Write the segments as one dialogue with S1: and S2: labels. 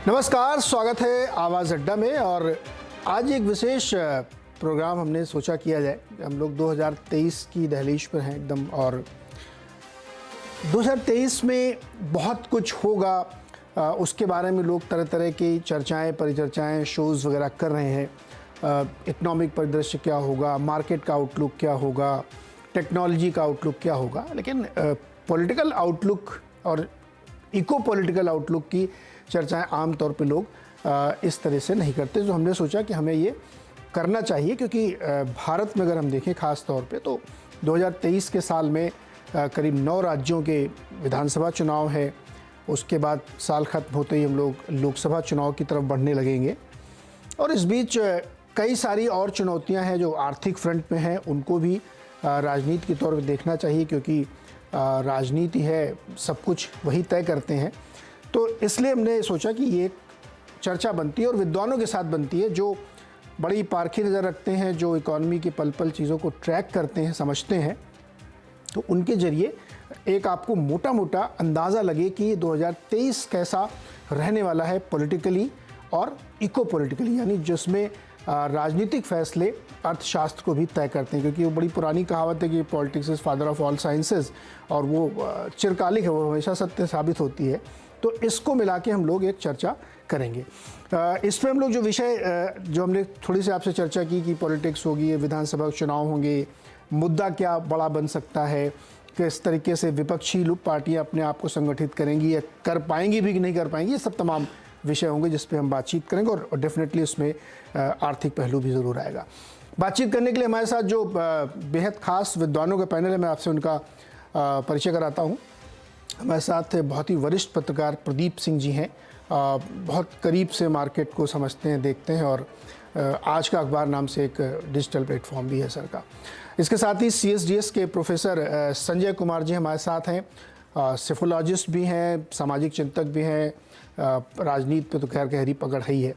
S1: नमस्कार, स्वागत है आवाज़ अड्डा में। और आज एक विशेष प्रोग्राम हमने सोचा किया जाए। हम लोग 2023 की दहलीज पर हैं एकदम, और 2023 में बहुत कुछ होगा, उसके बारे में लोग तरह तरह की चर्चाएं, परिचर्चाएं, शोज़ वगैरह कर रहे हैं। इकोनॉमिक परिदृश्य क्या होगा, मार्केट का आउटलुक क्या होगा, टेक्नोलॉजी का आउटलुक क्या होगा, लेकिन पॉलिटिकल आउटलुक और इको पॉलिटिकल आउटलुक की चर्चाएं आमतौर पे लोग इस तरह से नहीं करते। तो हमने सोचा कि हमें ये करना चाहिए, क्योंकि भारत में अगर हम देखें ख़ास तौर पे, तो 2023 के साल में करीब 9 राज्यों के विधानसभा चुनाव है। उसके बाद साल ख़त्म होते ही हम लोग लोकसभा चुनाव की तरफ बढ़ने लगेंगे, और इस बीच कई सारी और चुनौतियां हैं जो आर्थिक फ्रंट में हैं। उनको भी राजनीति के तौर पर देखना चाहिए, क्योंकि राजनीति है, सब कुछ वही तय करते हैं। तो इसलिए हमने सोचा कि ये एक चर्चा बनती है और विद्वानों के साथ बनती है, जो बड़ी पारखी नज़र रखते हैं, जो इकॉनमी की पल पल चीज़ों को ट्रैक करते हैं, समझते हैं। तो उनके ज़रिए एक आपको मोटा मोटा अंदाज़ा लगे कि 2023 कैसा रहने वाला है पॉलिटिकली और इको पॉलिटिकली, यानी जिसमें राजनीतिक फैसले अर्थशास्त्र को भी तय करते हैं। क्योंकि वो बड़ी पुरानी कहावत है कि politics is father of all sciences, और वो चिरकालिक है, वो हमेशा सत्य साबित होती है। तो इसको मिला के हम लोग एक चर्चा करेंगे। इस पर हम लोग जो विषय जो हमने थोड़ी सी आपसे चर्चा की कि पॉलिटिक्स होगी, विधानसभा चुनाव होंगे, मुद्दा क्या बड़ा बन सकता है, किस तरीके से विपक्षी पार्टियां अपने आप को संगठित करेंगी या कर पाएंगी भी कि नहीं कर पाएंगी, ये सब तमाम विषय होंगे जिस पे हम बातचीत करेंगे। और डेफिनेटली उसमें आर्थिक पहलू भी ज़रूर आएगा। बातचीत करने के लिए हमारे साथ जो बेहद ख़ास विद्वानों का पैनल है, मैं आपसे उनका परिचय कराता हूँ। हमारे साथ बहुत ही वरिष्ठ पत्रकार प्रदीप सिंह जी हैं। बहुत करीब से मार्केट को समझते हैं, देखते हैं, और आज का अखबार नाम से एक डिजिटल प्लेटफॉर्म भी है सर का। इसके साथ ही CSDS के प्रोफेसर संजय कुमार जी हमारे साथ हैं। सेफोलॉजिस्ट भी हैं, सामाजिक चिंतक भी हैं, राजनीति पे तो खैर गहरी पकड़ है ही है।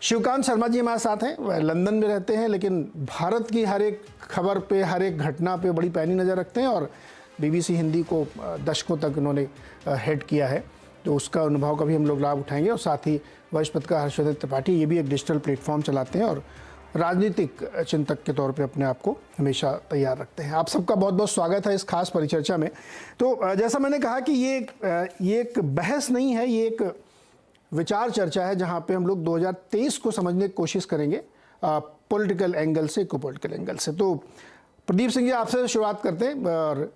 S1: शिवकांत शर्मा जी हमारे साथ हैं, वह लंदन में रहते हैं, लेकिन भारत की हर एक खबर पे, हर एक घटना पे बड़ी पैनी नज़र रखते हैं, और BBC हिंदी को दशकों तक उन्होंने हेड किया है। तो उसका अनुभव का भी हम लोग लाभ उठाएंगे। और साथ ही वरिष्ठ पत्रकार हर्षवर्धन त्रिपाठी, ये भी एक डिजिटल प्लेटफॉर्म चलाते हैं और राजनीतिक चिंतक के तौर पे अपने आप को हमेशा तैयार रखते हैं। आप सबका बहुत बहुत स्वागत है इस खास परिचर्चा में। तो जैसा मैंने कहा कि ये एक बहस नहीं है, ये एक विचार चर्चा है, जहाँ पे हम लोग 2023 को समझने की कोशिश करेंगे पॉलिटिकल एंगल से, इको पॉलिटिकल एंगल से। तो प्रदीप सिंह जी, आपसे शुरुआत करते हैं। और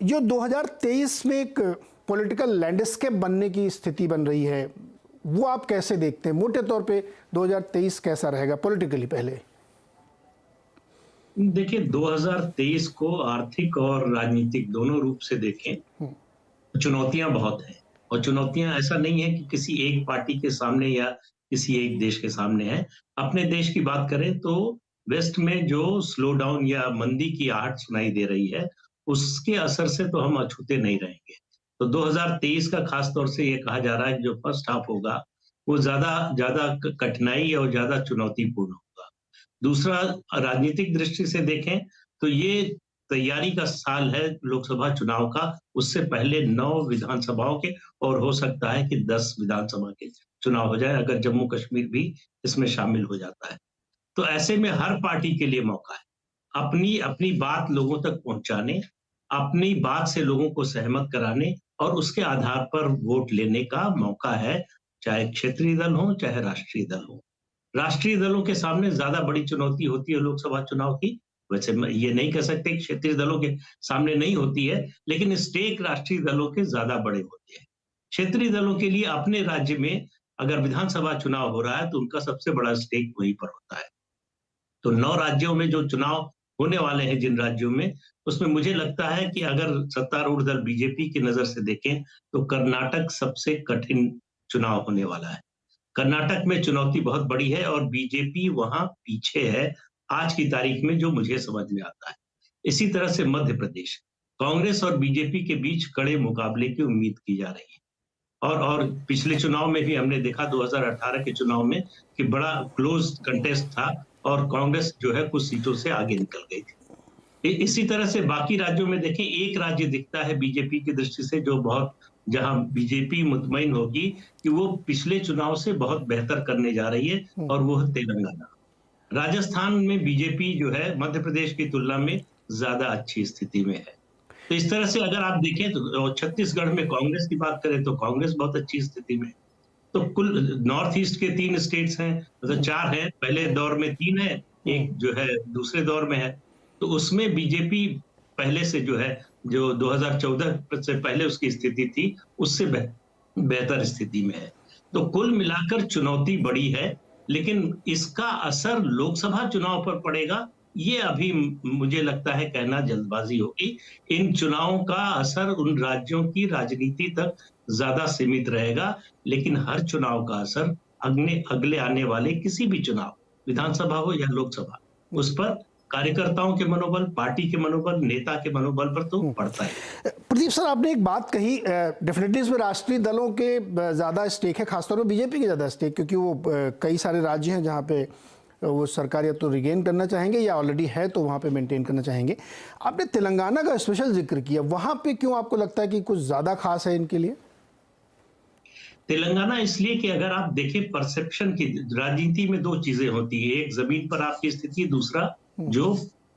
S1: जो 2023 में एक पॉलिटिकल लैंडस्केप बनने की स्थिति बन रही है, वो आप कैसे देखते हैं? मोटे तौर पे 2023 कैसा रहेगा पॉलिटिकली? पहले
S2: देखिए, 2023 को आर्थिक और राजनीतिक दोनों रूप से देखें, चुनौतियां बहुत हैं। और चुनौतियां ऐसा नहीं है कि किसी एक पार्टी के सामने या किसी एक देश के सामने है। अपने देश की बात करें तो वेस्ट में जो स्लो डाउन या मंदी की आहट सुनाई दे रही है, उसके असर से तो हम अछूते नहीं रहेंगे। तो 2023 का खास तौर से ये कहा जा रहा है कि जो फर्स्ट हाफ होगा वो ज्यादा ज्यादा कठिनाई और ज्यादा चुनौतीपूर्ण होगा। दूसरा, राजनीतिक दृष्टि से देखें तो ये तैयारी का साल है लोकसभा चुनाव का। उससे पहले 9 विधानसभाओं के, और हो सकता है कि 10 विधानसभा के चुनाव हो जाए, अगर जम्मू कश्मीर भी इसमें शामिल हो जाता है। तो ऐसे में हर पार्टी के लिए मौका है अपनी अपनी बात लोगों तक पहुंचाने, अपनी बात से लोगों को सहमत कराने, और उसके आधार पर वोट लेने का मौका है, चाहे क्षेत्रीय दल हो चाहे राष्ट्रीय दल हो। राष्ट्रीय दलों के सामने ज्यादा बड़ी चुनौती होती है लोकसभा चुनाव की। वैसे मैं ये नहीं कह सकते कि क्षेत्रीय दलों के सामने नहीं होती है, लेकिन स्टेक राष्ट्रीय दलों के ज्यादा बड़े होते हैं। क्षेत्रीय दलों के लिए अपने राज्य में अगर विधानसभा चुनाव हो रहा है तो उनका सबसे बड़ा स्टेक वहीं पर होता है। तो 9 राज्यों में जो चुनाव होने वाले हैं, जिन राज्यों में, उसमें मुझे लगता है कि अगर सत्तारूढ़ दल बीजेपी की नजर से देखें तो कर्नाटक सबसे कठिन चुनाव होने वाला है। कर्नाटक में चुनौती बहुत बड़ी है और बीजेपी वहां पीछे है आज की तारीख में, जो मुझे समझ में आता है। इसी तरह से मध्य प्रदेश, कांग्रेस और बीजेपी के बीच कड़े मुकाबले की उम्मीद की जा रही है। और पिछले चुनाव में भी हमने देखा 2018 के चुनाव में कि बड़ा क्लोज कंटेस्ट था और कांग्रेस जो है कुछ सीटों से आगे निकल गई थी। इसी तरह से बाकी राज्यों में देखें, एक राज्य दिखता है बीजेपी की दृष्टि से जो बहुत जहां बीजेपी मुतमईन होगी कि वो पिछले चुनाव से बहुत बेहतर करने जा रही है, और वो है तेलंगाना। राजस्थान में बीजेपी जो है मध्य प्रदेश की तुलना में ज्यादा अच्छी स्थिति में है। तो इस तरह से अगर आप देखें तो छत्तीसगढ़ में कांग्रेस की बात करें तो कांग्रेस बहुत अच्छी स्थिति में है। तो कुल नॉर्थ ईस्ट के 3 स्टेट्स हैं, मतलब 4 हैं, पहले दौर में 3 है, एक जो है दूसरे दौर में है। तो उसमें बीजेपी पहले से जो है, जो 2014 से पहले उसकी स्थिति थी, उससे बेहतर स्थिति में है। तो कुल मिलाकर चुनौती बड़ी है, लेकिन इसका असर लोकसभा चुनाव पर पड़ेगा, ये अभी मुझे लगता है कहना जल्दबाजी होगी। इन चुनावों का असर उन राज्यों की राजनीति तक ज्यादा सीमित रहेगा, लेकिन हर चुनाव का असर अगले आने वाले किसी भी चुनाव, विधानसभा हो या लोकसभा, उस पर कार्यकर्ताओं के मनोबल, पार्टी के मनोबल, नेता के मनोबल पर तो पड़ता है।
S1: प्रदीप सर, आपने एक बात कही, डेफिनेटली इसमें राष्ट्रीय दलों के ज़्यादा स्टेक है, खासतौर पर बीजेपी के ज़्यादा स्टेक, क्योंकि वो कई सारे राज्य हैं जहाँ पे वो सरकार या तो रिगेन करना चाहेंगे या ऑलरेडी है तो वहाँ पे मेंटेन करना चाहेंगे। आपने तेलंगाना का स्पेशल जिक्र किया, वहाँ पे क्यों आपको लगता है कि कुछ ज़्यादा खास है इनके लिए?
S2: तेलंगाना इसलिए कि अगर आप देखें परसेप्शन की राजनीति में 2 चीजें होती है, एक जमीन पर आपकी स्थिति, दूसरा जो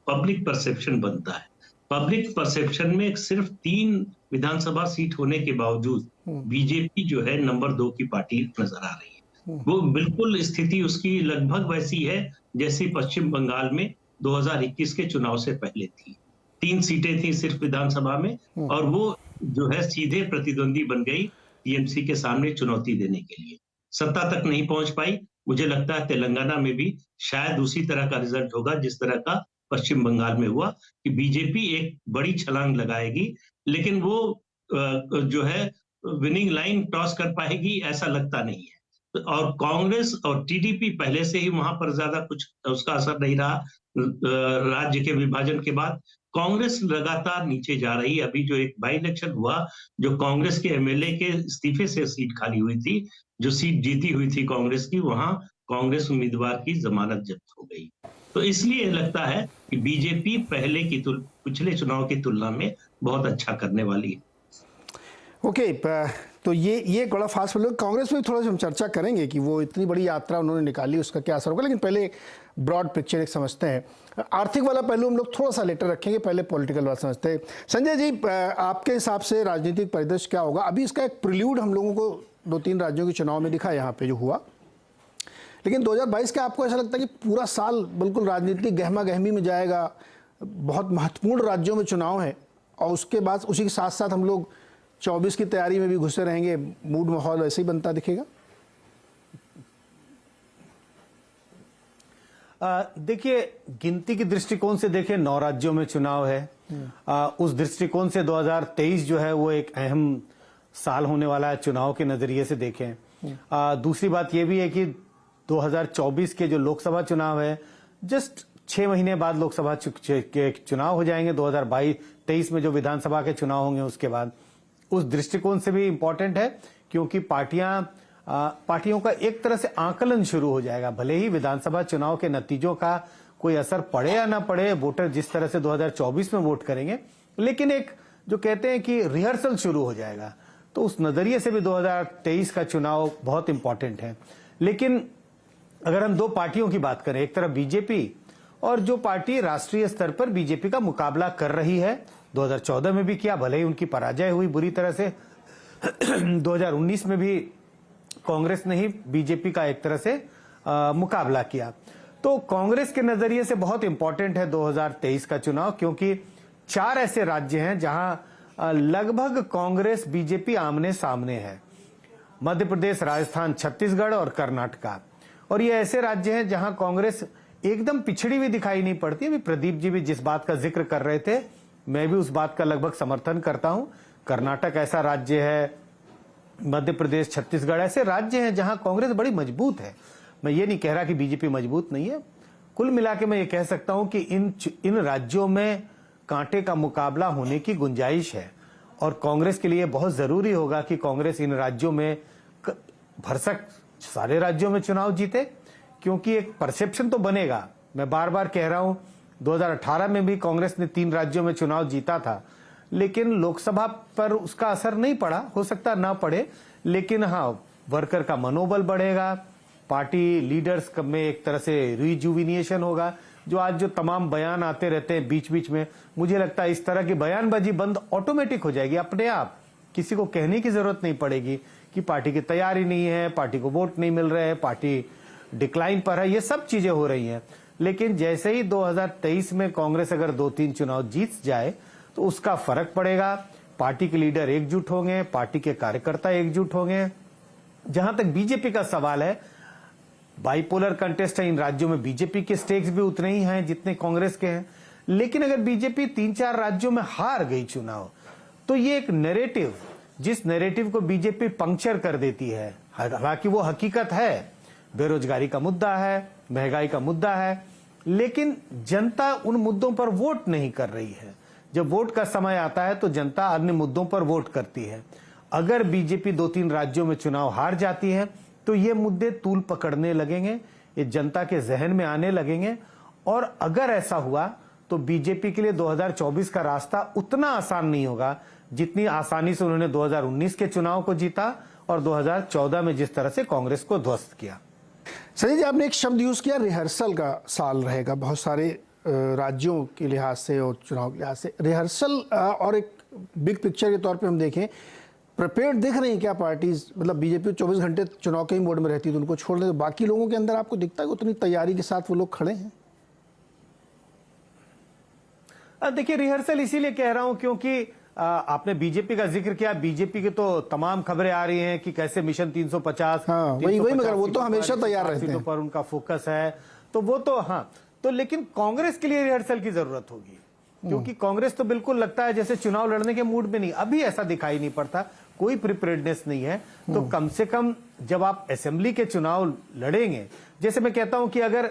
S2: पब्लिक परसेप्शन बनता है। पब्लिक परसेप्शन में सिर्फ 3 विधानसभा सीट होने के बावजूद बीजेपी जो है नंबर 2 की पार्टी नजर आ रही है। वो बिल्कुल स्थिति उसकी लगभग वैसी है जैसी पश्चिम बंगाल में 2021 के चुनाव से पहले थी। 3 सीटें थी सिर्फ विधानसभा में, और वो जो है सीधे प्रतिद्वंदी बन गई टीएमसी के सामने चुनौती देने के लिए। सत्ता तक नहीं पहुंच पाई। मुझे लगता है तेलंगाना में भी शायद उसी तरह का रिजल्ट होगा जिस तरह का पश्चिम बंगाल में हुआ, कि बीजेपी एक बड़ी छलांग लगाएगी, लेकिन वो जो है विनिंग लाइन क्रॉस कर पाएगी ऐसा लगता नहीं है। और कांग्रेस और टीडीपी पहले से ही वहां पर ज्यादा कुछ उसका असर नहीं रहा। राज्य के विभाजन के बाद कांग्रेस लगातार नीचे जा रही है। अभी जो एक बाई इलेक्शन हुआ, जो कांग्रेस के एमएलए के इस्तीफे से सीट खाली हुई थी, जो सीट जीती हुई थी कांग्रेस की, वहां कांग्रेस उम्मीदवार की जमानत जब्त हो गई। तो इसलिए लगता है कि बीजेपी पहले की पिछले चुनाव की तुलना में बहुत अच्छा करने वाली है।
S1: ओके, तो ये एक बड़ा फास्ट फॉलोइंग। कांग्रेस में थोड़ा सा हम चर्चा करेंगे कि वो इतनी बड़ी यात्रा उन्होंने निकाली, उसका क्या असर होगा, लेकिन पहले ब्रॉड पिक्चर एक समझते हैं। आर्थिक वाला पहलू हम लोग थोड़ा सा लेटर रखेंगे, पहले पॉलिटिकल वाला समझते हैं। संजय जी, आपके हिसाब से राजनीतिक परिदृश्य क्या होगा? अभी इसका एक प्रिल्यूड हम लोगों को 2-3 राज्यों के चुनाव में दिखा यहाँ पे जो हुआ, लेकिन 2022 का आपको ऐसा लगता है कि पूरा साल बिल्कुल राजनीतिक गहमा गहमी में जाएगा, बहुत महत्वपूर्ण राज्यों में चुनाव है, और उसके बाद उसी के साथ साथ हम लोग 24 की तैयारी में भी घुसे रहेंगे, मूड माहौल ऐसे ही बनता दिखेगा?
S3: देखिए, गिनती के दृष्टिकोण से देखें 9 राज्यों में चुनाव है। उस दृष्टिकोण से 2023 जो है वो एक अहम साल होने वाला है चुनाव के नजरिए से देखें। दूसरी बात यह भी है कि 2024 के जो लोकसभा चुनाव है, जस्ट 6 महीने बाद लोकसभा के चुनाव हो जाएंगे। 2023 में जो विधानसभा के चुनाव होंगे उसके बाद, उस दृष्टिकोण से भी इंपॉर्टेंट है, क्योंकि पार्टियों का एक तरह से आकलन शुरू हो जाएगा। भले ही विधानसभा चुनाव के नतीजों का कोई असर पड़े या ना पड़े, वोटर जिस तरह से 2024 में वोट करेंगे, लेकिन एक जो कहते हैं कि रिहर्सल शुरू हो जाएगा। तो उस नजरिए से भी 2023 का चुनाव बहुत इंपॉर्टेंट है। लेकिन अगर हम 2 पार्टियों की बात करें, एक तरफ बीजेपी और जो पार्टी राष्ट्रीय स्तर पर बीजेपी का मुकाबला कर रही है, 2014 में भी किया, भले ही उनकी पराजय हुई बुरी तरह से। 2019 में भी कांग्रेस ने ही बीजेपी का एक तरह से मुकाबला किया। तो कांग्रेस के नजरिए से बहुत इंपॉर्टेंट है 2023 का चुनाव, क्योंकि 4 ऐसे राज्य हैं जहां लगभग कांग्रेस बीजेपी आमने सामने है। मध्य प्रदेश, राजस्थान, छत्तीसगढ़ और कर्नाटका। और ये ऐसे राज्य हैं जहां कांग्रेस एकदम पिछड़ी हुई दिखाई नहीं पड़ती। अभी प्रदीप जी भी जिस बात का जिक्र कर रहे थे, मैं भी उस बात का लगभग समर्थन करता हूं। कर्नाटक ऐसा राज्य है, मध्य प्रदेश, छत्तीसगढ़ ऐसे राज्य हैं जहां कांग्रेस बड़ी मजबूत है। मैं ये नहीं कह रहा कि बीजेपी मजबूत नहीं है। कुल मिला के मैं ये कह सकता हूं कि इन राज्यों में कांटे का मुकाबला होने की गुंजाइश है, और कांग्रेस के लिए बहुत जरूरी होगा कि कांग्रेस इन राज्यों में भरसक सारे राज्यों में चुनाव जीते, क्योंकि एक परसेप्शन तो बनेगा। मैं बार बार कह रहा हूं, 2018 में भी कांग्रेस ने 3 राज्यों में चुनाव जीता था, लेकिन लोकसभा पर उसका असर नहीं पड़ा, हो सकता ना पड़े, लेकिन हाँ वर्कर का मनोबल बढ़ेगा, पार्टी लीडर्स में एक तरह से रिजुविनेशन होगा। जो आज जो तमाम बयान आते रहते हैं बीच बीच में, मुझे लगता है इस तरह की बयानबाजी बंद ऑटोमेटिक हो जाएगी अपने आप। किसी को कहने की जरूरत नहीं पड़ेगी कि पार्टी की तैयारी नहीं है, पार्टी को वोट नहीं मिल रहे हैं, पार्टी डिक्लाइन पर है, ये सब चीजें हो रही हैं। लेकिन जैसे ही 2023 में कांग्रेस अगर 2-3 चुनाव जीत जाए तो उसका फर्क पड़ेगा। पार्टी के लीडर एकजुट होंगे, पार्टी के कार्यकर्ता एकजुट होंगे। जहां तक बीजेपी का सवाल है, बाइपोलर कंटेस्ट है, इन राज्यों में बीजेपी के स्टेक्स भी उतने ही हैं जितने कांग्रेस के हैं। लेकिन अगर बीजेपी 3-4 राज्यों में हार गई चुनाव, तो ये एक नैरेटिव, जिस नैरेटिव को बीजेपी पंक्चर कर देती है, हालांकि वो हकीकत है, बेरोजगारी का मुद्दा है, महंगाई का मुद्दा है, लेकिन जनता उन मुद्दों पर वोट नहीं कर रही है। जब वोट का समय आता है तो जनता अन्य मुद्दों पर वोट करती है। अगर बीजेपी 2-3 राज्यों में चुनाव हार जाती है तो ये मुद्दे तूल पकड़ने लगेंगे, ये जनता के जहन में आने लगेंगे। और अगर ऐसा हुआ तो बीजेपी के लिए 2024 का रास्ता उतना आसान नहीं होगा जितनी आसानी से उन्होंने 2019 के चुनाव को जीता और 2014 में जिस तरह से कांग्रेस को ध्वस्त किया।
S1: संजय जी, आपने एक शब्द यूज किया, रिहर्सल का साल रहेगा बहुत सारे राज्यों के लिहाज से और चुनाव के लिहाज से। रिहर्सल और एक बिग पिक्चर के तौर पे हम देखें, प्रिपेयर्ड दिख रही हैं क्या पार्टीज? मतलब बीजेपी 24 घंटे चुनाव के ही मोड में रहती है तो उनको छोड़ दें, तो बाकी लोगों के अंदर आपको दिखता है कि उतनी तैयारी के साथ वो लोग खड़े हैं?
S3: देखिए, रिहर्सल इसीलिए कह रहा हूं क्योंकि आपने बीजेपी का जिक्र किया। बीजेपी की तो तमाम खबरें आ रही हैं कि कैसे मिशन 350,
S1: हाँ, वही मगर वो तो हमेशा तैयार रहते हैं,
S3: पर उनका फोकस है, तो वो तो हाँ। तो लेकिन कांग्रेस के लिए रिहर्सल की जरूरत होगी, क्योंकि कांग्रेस तो बिल्कुल लगता है जैसे चुनाव लड़ने के मूड में नहीं, अभी ऐसा दिखाई नहीं पड़ता, कोई प्रिपेयर्डनेस नहीं है। तो कम से कम जब आप असेंबली के चुनाव लड़ेंगे, जैसे मैं कहता हूं कि अगर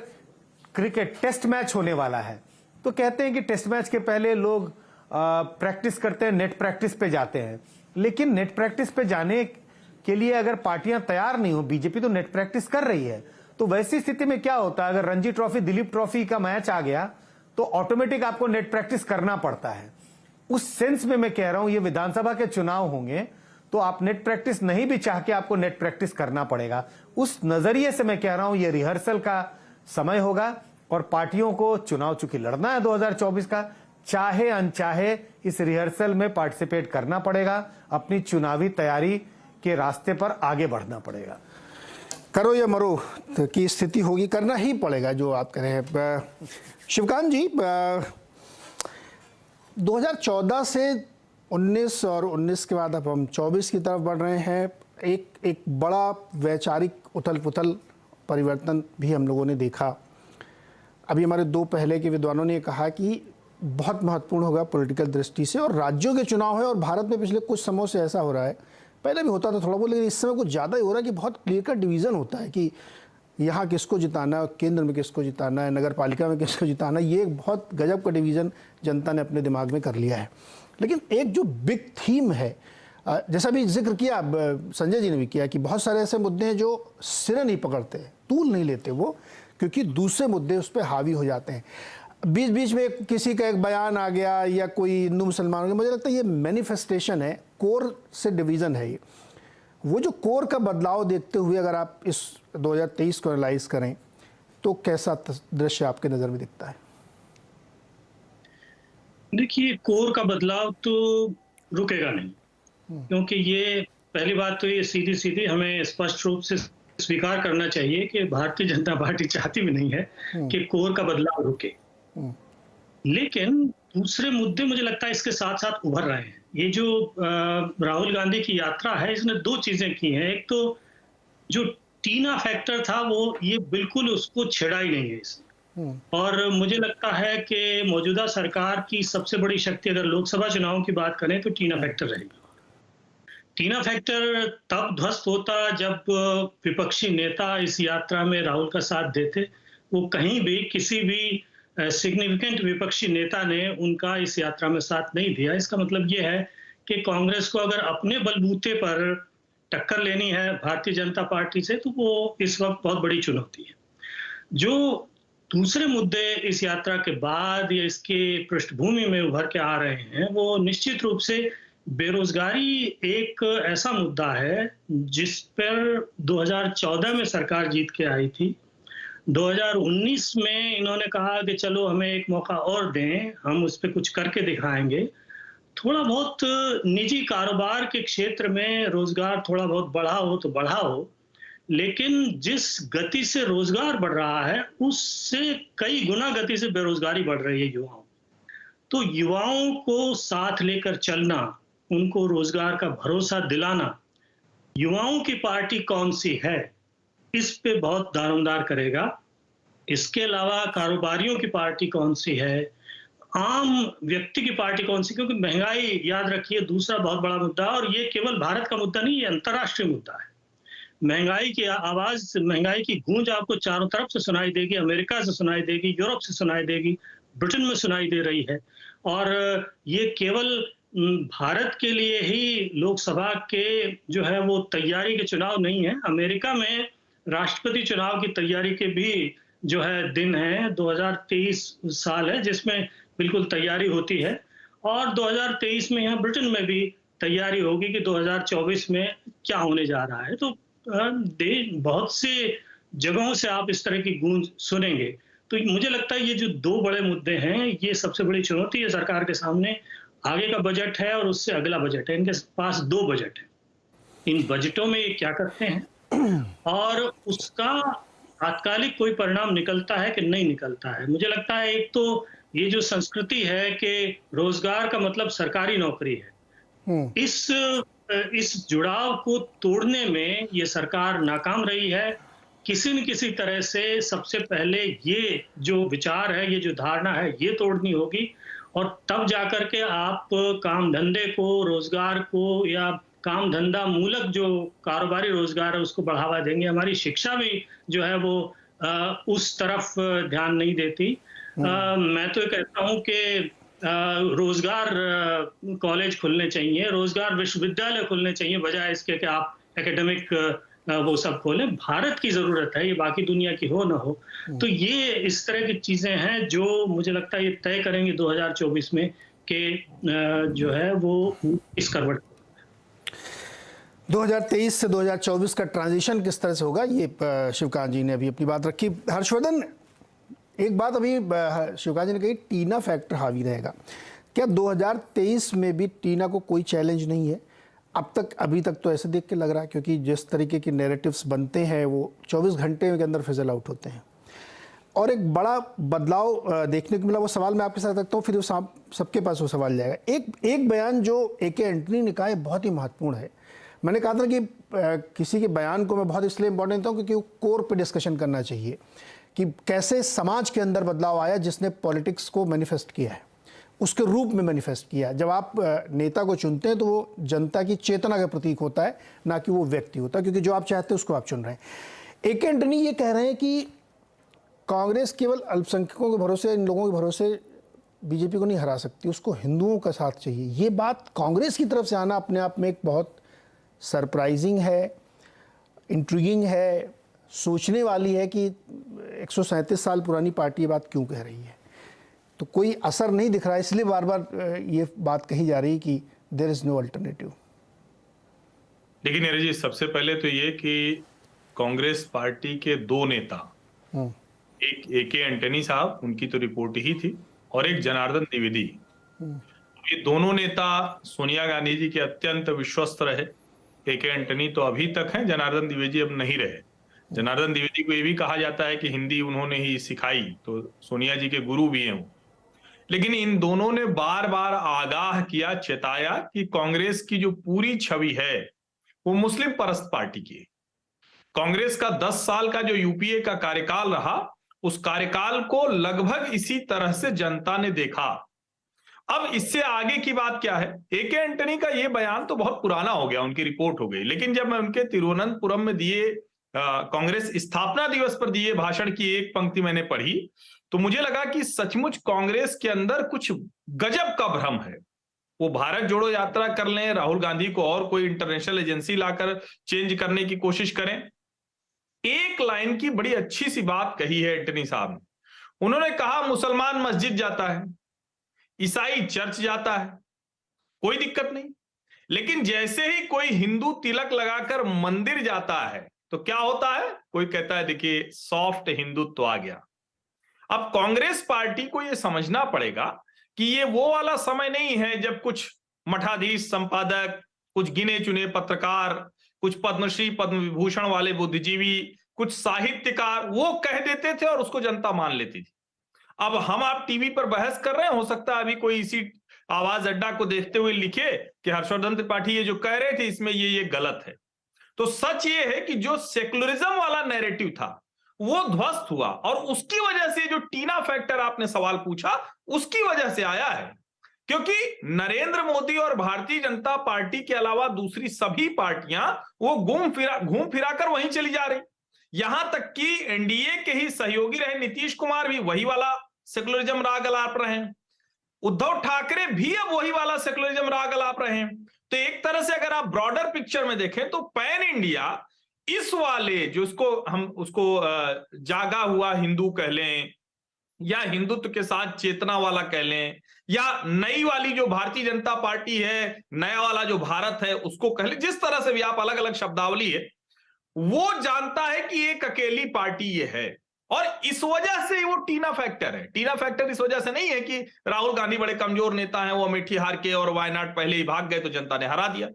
S3: क्रिकेट टेस्ट मैच होने वाला है तो कहते हैं कि टेस्ट मैच के पहले लोग प्रैक्टिस करते हैं, नेट प्रैक्टिस पे जाते हैं। लेकिन नेट प्रैक्टिस पे जाने के लिए अगर पार्टियां तैयार नहीं हो, बीजेपी तो नेट प्रैक्टिस कर रही है, तो वैसी स्थिति में क्या होता है, अगर रणजी ट्रॉफी, दिलीप ट्रॉफी का मैच आ गया तो ऑटोमेटिक आपको नेट प्रैक्टिस करना पड़ता है। उस सेंस में मैं कह रहा हूं, ये विधानसभा के चुनाव होंगे तो आप नेट प्रैक्टिस नहीं भी चाह के आपको नेट प्रैक्टिस करना पड़ेगा। उस नजरिए से मैं कह रहा हूं ये रिहर्सल का समय होगा और पार्टियों को चुनाव चूंकि लड़ना है 2024 का, चाहे अनचाहे इस रिहर्सल में पार्टिसिपेट करना पड़ेगा, अपनी चुनावी तैयारी के रास्ते पर आगे बढ़ना पड़ेगा।
S1: करो या मरो की स्थिति होगी, करना ही पड़ेगा जो आप कह रहे हैं। शिवकांत जी, 2014 से 19 और 19 के बाद अब हम 24 की तरफ बढ़ रहे हैं। एक बड़ा वैचारिक उथल पुथल परिवर्तन भी हम लोगों ने देखा। अभी हमारे दो पहले के विद्वानों ने कहा कि बहुत महत्वपूर्ण होगा पॉलिटिकल दृष्टि से, और राज्यों के चुनाव है और भारत में पिछले कुछ समय से ऐसा हो रहा है, पहले भी होता था थोड़ा बहुत, लेकिन इस समय कुछ ज़्यादा ही हो रहा है कि बहुत क्लियर कट डिवीज़न होता है कि यहाँ किसको जिताना है, केंद्र में किसको जिताना है, नगर पालिका में किसको जिताना है। ये एक बहुत गजब का डिवीज़न जनता ने अपने दिमाग में कर लिया है। लेकिन एक जो बिग थीम है, जैसा भी जिक्र किया संजय जी ने भी किया, कि बहुत सारे ऐसे मुद्दे हैं जो सिरे नहीं पकड़ते, तूल नहीं लेते वो, क्योंकि दूसरे मुद्दे उस पर हावी हो जाते हैं। बीच बीच में किसी का एक बयान आ गया या कोई हिंदू मुसलमान हो गया, मुझे लगता है ये मैनिफेस्टेशन है, कोर से डिवीज़न है ये। वो जो कोर का बदलाव देखते हुए अगर आप इस 2023 को एनालाइज करें तो कैसा दृश्य आपके नज़र में दिखता है?
S4: देखिए, कोर का बदलाव तो रुकेगा नहीं, क्योंकि ये पहली बात तो ये सीधी सीधी हमें स्पष्ट रूप से स्वीकार करना चाहिए कि भारतीय जनता पार्टी चाहती भी नहीं है कि कोर का बदलाव रुके। लेकिन दूसरे मुद्दे मुझे लगता है इसके साथ साथ उभर रहे हैं। ये जो राहुल गांधी की यात्रा है, इसने दो चीजें की हैं। एक तो जो टीना फैक्टर था वो ये बिल्कुल उसको छेड़ा ही नहीं है इसने, और मुझे लगता है कि मौजूदा सरकार की सबसे बड़ी शक्ति अगर लोकसभा चुनाव की बात करें तो टीना फैक्टर रहेगी। टीना फैक्टर तब ध्वस्त होता जब विपक्षी नेता इस यात्रा में राहुल का साथ देते। वो कहीं भी किसी भी सिग्निफिकेंट विपक्षी नेता ने उनका इस यात्रा में साथ नहीं दिया। इसका मतलब ये है कि कांग्रेस को अगर अपने बलबूते पर टक्कर लेनी है भारतीय जनता पार्टी से तो वो इस वक्त बहुत बड़ी चुनौती है। जो दूसरे मुद्दे इस यात्रा के बाद या इसके पृष्ठभूमि में उभर के आ रहे हैं, वो निश्चित रूप से बेरोजगारी एक ऐसा मुद्दा है जिस पर 2014 में सरकार जीत के आई थी। 2019 में इन्होंने कहा कि चलो हमें एक मौका और दें, हम उस पर कुछ करके दिखाएंगे। थोड़ा बहुत निजी कारोबार के क्षेत्र में रोजगार थोड़ा बहुत बढ़ा हो तो बढ़ा हो, लेकिन जिस गति से रोजगार बढ़ रहा है उससे कई गुना गति से बेरोजगारी बढ़ रही है युवाओं। तो युवाओं को साथ लेकर चलना, उनको रोजगार का भरोसा दिलाना, युवाओं की पार्टी कौन सी है इस पे बहुत दारोमदार करेगा। इसके अलावा कारोबारियों की पार्टी कौन सी है, आम व्यक्ति की पार्टी कौन सी, क्योंकि महंगाई याद रखिए दूसरा बहुत बड़ा मुद्दा है, और ये केवल भारत का मुद्दा नहीं, ये अंतर्राष्ट्रीय मुद्दा है। महंगाई की आवाज, महंगाई की गूंज आपको चारों तरफ से सुनाई देगी, अमेरिका से सुनाई देगी, यूरोप से सुनाई देगी, ब्रिटेन में सुनाई दे रही है। और ये केवल भारत के लिए ही लोकसभा के जो है वो तैयारी के चुनाव नहीं है, अमेरिका में राष्ट्रपति चुनाव की तैयारी के भी जो है दिन है। 2023 साल है जिसमें बिल्कुल तैयारी होती है, और 2023 में यहाँ ब्रिटेन में भी तैयारी होगी कि 2024 में क्या होने जा रहा है। तो बहुत से जगहों से आप इस तरह की गूंज सुनेंगे। तो मुझे लगता है ये जो दो बड़े मुद्दे हैं, ये सबसे बड़ी चुनौती है सरकार के सामने। आगे का बजट है और उससे अगला बजट है, इनके पास दो बजट है। इन बजटों में ये क्या करते हैं और उसका तात्कालिक कोई परिणाम निकलता है कि नहीं निकलता है। मुझे लगता है एक तो ये जो संस्कृति है कि रोजगार का मतलब सरकारी नौकरी है, इस जुड़ाव को तोड़ने में ये सरकार नाकाम रही है। किसी न किसी तरह से सबसे पहले ये जो विचार है, ये जो धारणा है, ये तोड़नी होगी, और तब जाकर के आप काम धंधे को, रोजगार को, या काम धंधा मूलक जो कारोबारी रोजगार है उसको बढ़ावा देंगे। हमारी शिक्षा भी जो है वो उस तरफ ध्यान नहीं देती। मैं तो कहता हूँ कि रोजगार कॉलेज खुलने चाहिए, रोजगार विश्वविद्यालय खुलने चाहिए, बजाय इसके कि आप एकेडमिक वो सब खोलें। भारत की जरूरत है, ये बाकी दुनिया की हो ना हो। तो ये इस तरह की चीजें हैं जो मुझे लगता है ये तय करेंगे 2024 में कि जो है वो इस करवट
S1: 2023 से 2024 का ट्रांजिशन किस तरह से होगा, ये शिवकांत जी ने अभी अपनी बात रखी। हर्षवर्धन, एक बात अभी शिवकांत जी ने कही, टीना फैक्टर हावी रहेगा। क्या 2023 में भी टीना को कोई चैलेंज नहीं है? अब तक, अभी तक तो ऐसे देख के लग रहा है, क्योंकि जिस तरीके के नैरेटिव्स बनते हैं वो 24 घंटे के अंदर फिजल आउट होते हैं, और एक बड़ा बदलाव देखने को मिला। वो सवाल मैं आपके साथ रखता हूँ, फिर सबके पास वो सवाल जाएगा। एक बयान जो ए.के. एंटनी ने कहा है बहुत ही महत्वपूर्ण है। मैंने कहा था कि किसी के बयान को मैं बहुत इसलिए इंपॉर्टेंट हूँ क्योंकि वो कोर पे डिस्कशन करना चाहिए कि कैसे समाज के अंदर बदलाव आया जिसने पॉलिटिक्स को मैनिफेस्ट किया है, उसके रूप में मैनिफेस्ट किया। जब आप नेता को चुनते हैं तो वो जनता की चेतना का प्रतीक होता है, ना कि वो व्यक्ति होता है, क्योंकि जो आप चाहते हैं उसको आप चुन रहे हैं। ए.के. एंटनी ये कह रहे हैं कि कांग्रेस केवल अल्पसंख्यकों के भरोसे, इन लोगों के भरोसे बीजेपी को नहीं हरा सकती, उसको हिंदुओं का साथ चाहिए। ये बात कांग्रेस की तरफ से आना अपने आप में एक बहुत सरप्राइजिंग है, इंट्रिगिंग है, सोचने वाली है कि 137 साल पुरानी पार्टी ये बात क्यों कह रही है। तो कोई असर नहीं दिख रहा है, इसलिए बार बार ये बात कही जा रही है कि देयर इज नो अल्टरनेटिव।
S5: देखिए नीरज जी, सबसे पहले तो ये कि कांग्रेस पार्टी के दो नेता, एक ए.के. एंटनी साहब, उनकी तो रिपोर्ट ही थी, और एक जनार्दन द्विवेदी। ये दोनों नेता सोनिया गांधी जी के अत्यंत विश्वस्त रहे। ए.के. एंटनी तो अभी तक हैं, जनार्दन द्विवेदी अब नहीं रहे। जनार्दन द्विवेदी को ये भी कहा जाता है कि हिंदी उन्होंने ही सिखाई, तो सोनिया जी के गुरु भी हैं वो। लेकिन इन दोनों ने बार बार आगाह किया, चेताया कि कांग्रेस की जो पूरी छवि है वो मुस्लिम परस्त पार्टी की है। कांग्रेस का 10 साल का जो यूपीए का कार्यकाल रहा, उस कार्यकाल को लगभग इसी तरह से जनता ने देखा। अब इससे आगे की बात क्या है? ए.के. एंटनी का ये बयान तो बहुत पुराना हो गया, उनकी रिपोर्ट हो गई, लेकिन जब मैं उनके तिरुवनंतपुरम में दिए कांग्रेस स्थापना दिवस पर दिए भाषण की एक पंक्ति मैंने पढ़ी, तो मुझे लगा कि सचमुच कांग्रेस के अंदर कुछ गजब का भ्रम है। वो भारत जोड़ो यात्रा कर लें, राहुल गांधी को और कोई इंटरनेशनल एजेंसी लाकर चेंज करने की कोशिश करें। एक लाइन की बड़ी अच्छी सी बात कही है एंटनी साहब ने। उन्होंने कहा मुसलमान मस्जिद जाता है, ईसाई चर्च जाता है, कोई दिक्कत नहीं। लेकिन जैसे ही कोई हिंदू तिलक लगाकर मंदिर जाता है तो क्या होता है? कोई कहता है देखिए सॉफ्ट हिंदुत्व आ गया। अब कांग्रेस पार्टी को यह समझना पड़ेगा कि ये वो वाला समय नहीं है जब कुछ मठाधीश, संपादक, कुछ गिने चुने पत्रकार, कुछ पद्मश्री पद्म विभूषण वाले बुद्धिजीवी, कुछ साहित्यकार वो कह देते थे और उसको जनता मान लेती थी। अब हम आप टीवी पर बहस कर रहे हैं, हो सकता है अभी कोई इसी आवाज अड्डा को देखते हुए लिखे कि हर्षवर्धन त्रिपाठी ये जो कह रहे थे इसमें ये गलत है। तो सच ये है कि जो सेकुलरिज्म वाला नैरेटिव था वो ध्वस्त हुआ और उसकी वजह से जो टीना फैक्टर आपने सवाल पूछा उसकी वजह से आया है, क्योंकि नरेंद्र मोदी और भारतीय जनता पार्टी के अलावा दूसरी सभी पार्टियां वो घूम फिरा कर वहीं चली जा रही। यहां तक कि एनडीए के ही सहयोगी रहे नीतीश कुमार भी वही वाला सेकुलरिज्म राग अलाप रहे हैं, उद्धव ठाकरे भी अब वही वाला सेकुलरिज्म राग अलाप रहे हैं। तो एक तरह से अगर आप ब्रॉडर पिक्चर में देखें तो पैन इंडिया इस वाले जो उसको जागा हुआ हिंदू कह लें या हिंदुत्व के साथ चेतना वाला कह लें या नई वाली जो भारतीय जनता पार्टी है, नया वाला जो भारत है उसको कह लें, जिस तरह से भी आप अलग अलग शब्दावली है, वो जानता है कि एक अकेली पार्टी ये है और इस वजह से वो टीना फैक्टर है। टीना फैक्टर इस वजह से नहीं है कि राहुल गांधी बड़े कमजोर नेता हैं, वो अमेठी हार के और वायनाड पहले ही भाग गए तो जनता ने हरा दिया।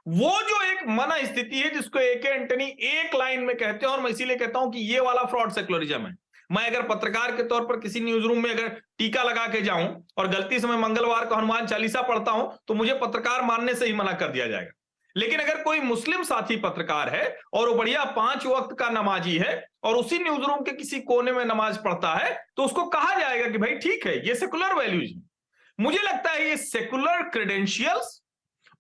S5: वो जो एक मन स्थिति है जिसको ए.के. एंटनी एक लाइन में कहते हैं, और मैं इसीलिए कहता हूं कि ये वाला फ्रॉड सेकुलरिज्म है। मैं अगर पत्रकार के तौर पर किसी न्यूज रूम में अगर टीका लगा के जाऊं और गलती से मैं मंगलवार को हनुमान चालीसा पढ़ता हूं तो मुझे पत्रकार मानने से ही मना कर दिया जाएगा। लेकिन अगर कोई मुस्लिम साथी पत्रकार है और वो बढ़िया 5 वक्त का नमाजी है और उसी न्यूज रूम के किसी कोने में नमाज पढ़ता है तो उसको कहा जाएगा कि भाई ठीक है, ये सेकुलर वैल्यूज है। मुझे लगता है ये सेकुलर क्रेडेंशियल्स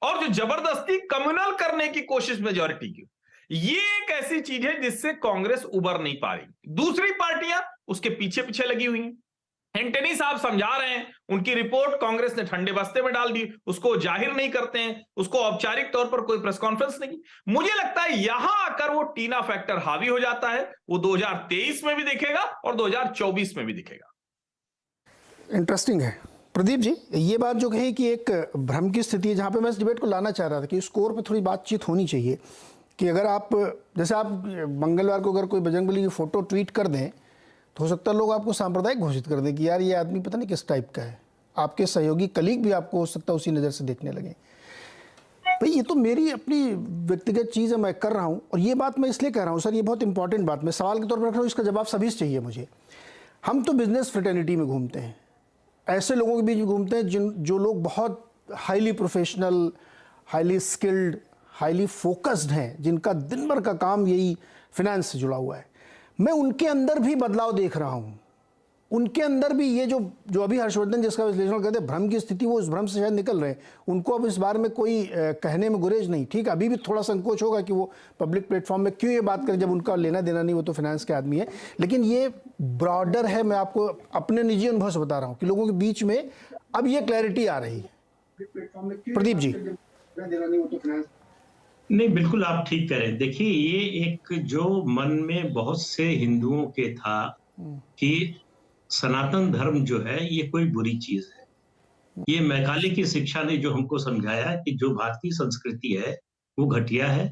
S5: और जो जबरदस्ती कम्युनल करने की कोशिश मेजॉरिटी की, ये एक ऐसी चीज है जिससे कांग्रेस उबर नहीं पा रही। दूसरी पार्टियां उसके पीछे पीछे लगी हुई हैं। एंटनी साहब समझा रहे हैं, उनकी रिपोर्ट कांग्रेस ने ठंडे बस्ते में डाल दी, उसको जाहिर नहीं करते हैं, उसको औपचारिक तौर पर कोई प्रेस कॉन्फ्रेंस नहीं। मुझे लगता है यहां आकर वो टीना फैक्टर हावी हो जाता है। वो 2023 में भी दिखेगा और 2024 में भी दिखेगा।
S1: इंटरेस्टिंग है प्रदीप जी, ये बात जो कही कि एक भ्रम की स्थिति है, जहाँ पे मैं इस डिबेट को लाना चाह रहा था कि स्कोर पे थोड़ी बातचीत होनी चाहिए कि अगर आप जैसे आप मंगलवार को अगर कोई बजरंगबली की फोटो ट्वीट कर दें तो हो सकता है लोग आपको सांप्रदायिक घोषित कर दें कि यार ये आदमी पता नहीं किस टाइप का है। आपके सहयोगी कलीग भी आपको हो सकता है उसी नज़र से देखने लगे। भाई ये तो मेरी अपनी व्यक्तिगत चीज़ है, मैं कर रहा हूँ, और ये बात मैं इसलिए कह रहा हूँ सर, ये बहुत इंपॉर्टेंट बात मैं सवाल के तौर पर रख रहा हूँ, इसका जवाब सभी से चाहिए मुझे। हम तो बिजनेस फ्रेटर्निटी में घूमते हैं, ऐसे लोगों के बीच में घूमते हैं जो लोग बहुत highly professional, highly skilled, highly focused हैं, जिनका दिन भर का काम यही फिनेंस से जुड़ा हुआ है। मैं उनके अंदर भी बदलाव देख रहा हूँ। उनके अंदर भी ये जो अभी हर्षवर्धन जिसका विश्लेषण करते हैं भ्रम की स्थिति, वो उस भ्रम से शायद निकल रहे हैं। उनको अब इस बारे में कोई कहने में गुरेज नहीं। ठीक है, अभी भी थोड़ा संकोच होगा कि वो पब्लिक प्लेटफॉर्म में क्यों ये बात करें जब उनका लेना देना नहीं, वो तो फाइनेंस के आदमी है। लेकिन ये ब्रॉडर है, मैं आपको अपने निजी अनुभव से बता रहा हूँ कि लोगों के बीच में अब ये क्लैरिटी आ रही है। प्रदीप जी।
S2: नहीं, बिल्कुल आप ठीक कह रहे हैं। देखिए, ये एक जो मन में बहुत से हिंदुओं के था कि सनातन धर्म जो है ये कोई बुरी चीज है। ये मैकाले की शिक्षा ने जो हमको समझाया कि जो भारतीय संस्कृति है वो घटिया है,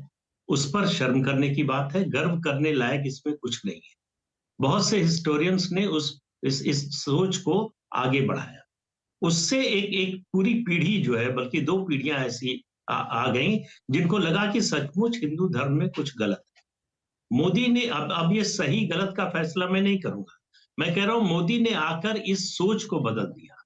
S2: उस पर शर्म करने की बात है, गर्व करने लायक इसमें कुछ नहीं है। बहुत से हिस्टोरियंस ने इस सोच को आगे बढ़ाया। उससे एक पूरी पीढ़ी जो है, बल्कि 2 पीढ़ियां ऐसी आ गई जिनको लगा कि सचमुच हिंदू धर्म में कुछ गलत है। मोदी ने अब ये सही गलत का फैसला मैं नहीं करूंगा, मैं कह रहा हूं मोदी ने आकर इस सोच को बदल दिया।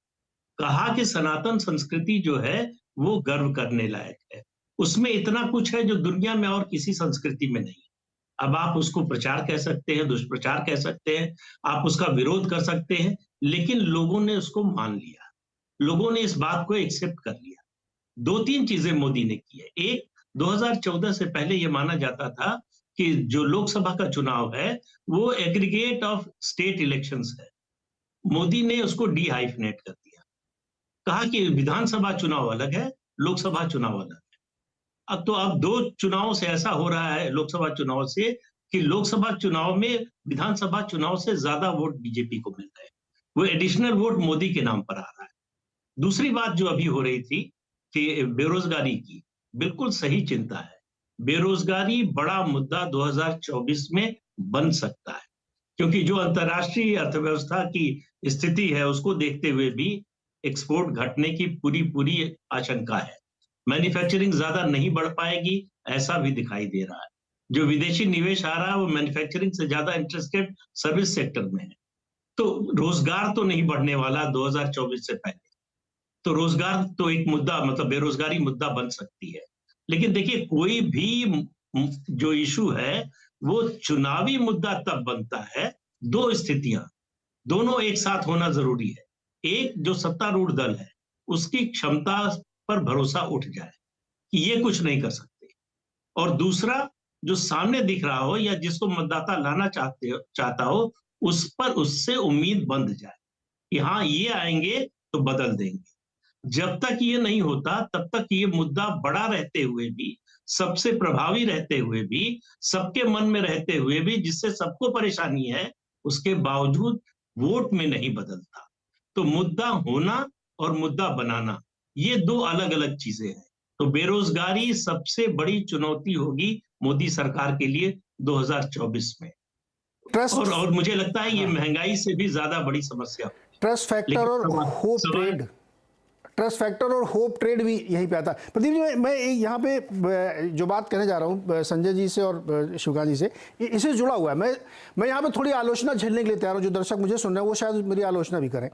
S2: कहा कि सनातन संस्कृति जो है वो गर्व करने लायक है, उसमें इतना कुछ है जो दुनिया में और किसी संस्कृति में नहीं है। अब आप उसको प्रचार कह सकते हैं, दुष्प्रचार कह सकते हैं, आप उसका विरोध कर सकते हैं, लेकिन लोगों ने उसको मान लिया, लोगों ने इस बात को एक्सेप्ट कर लिया। 2-3 चीजें मोदी ने की है। एक, 2014 से पहले यह माना जाता था कि जो लोकसभा का चुनाव है वो एग्रीगेट ऑफ स्टेट इलेक्शंस है। मोदी ने उसको डीहाइफनेट कर दिया, कहा कि विधानसभा चुनाव अलग है, लोकसभा चुनाव अलग है। अब 2 चुनावों से ऐसा हो रहा है, लोकसभा चुनाव से, कि लोकसभा चुनाव में विधानसभा चुनाव से ज्यादा वोट बीजेपी को मिल रहे हैं। वो एडिशनल वोट मोदी के नाम पर आ रहा है। दूसरी बात जो अभी हो रही थी कि बेरोजगारी की, बिल्कुल सही चिंता है। बेरोजगारी बड़ा मुद्दा 2024 में बन सकता है, क्योंकि जो अंतर्राष्ट्रीय अर्थव्यवस्था की स्थिति है उसको देखते हुए भी एक्सपोर्ट घटने की पूरी आशंका है। मैन्युफैक्चरिंग ज्यादा नहीं बढ़ पाएगी, ऐसा भी दिखाई दे रहा है। जो विदेशी निवेश आ रहा है वो मैन्युफैक्चरिंग से ज्यादा इंटरेस्टेड सर्विस सेक्टर में है। तो रोजगार तो नहीं बढ़ने वाला 2024 से पहले। तो रोजगार तो एक मुद्दा, मतलब बेरोजगारी मुद्दा बन सकती है। लेकिन देखिए, कोई भी जो इशू है वो चुनावी मुद्दा तब बनता है, दो स्थितियां, दोनों एक साथ होना जरूरी है। एक, जो सत्तारूढ़ दल है उसकी क्षमता पर भरोसा उठ जाए कि ये कुछ नहीं कर सकते, और दूसरा, जो सामने दिख रहा हो या जिसको मतदाता लाना चाहता हो, उस पर उससे उम्मीद बंध जाए कि हाँ ये आएंगे तो बदल देंगे। जब तक ये नहीं होता तब तक ये मुद्दा बड़ा रहते हुए भी, सबसे प्रभावी रहते हुए भी, सबके मन में रहते हुए भी, जिससे सबको परेशानी है, उसके बावजूद वोट में नहीं बदलता। तो मुद्दा होना और मुद्दा बनाना, ये दो अलग अलग चीजें हैं। तो बेरोजगारी सबसे बड़ी चुनौती होगी मोदी सरकार के लिए 2024 में।
S1: ट्रस्ट
S2: और मुझे लगता है ये महंगाई से भी ज्यादा बड़ी समस्या।
S1: ट्रस्ट फैक्टर और होप ट्रेड, ट्रस्ट फैक्टर और होप ट्रेड भी यहीं पे आता है। प्रदीप जी, मैं यहाँ पे जो बात कहने जा रहा हूँ संजय जी से और शिवकांत जी से, इससे जुड़ा हुआ है। मैं यहाँ पे थोड़ी आलोचना झेलने के लिए तैयार हूँ। जो दर्शक मुझे सुन रहे हैं वो शायद मेरी आलोचना भी करें।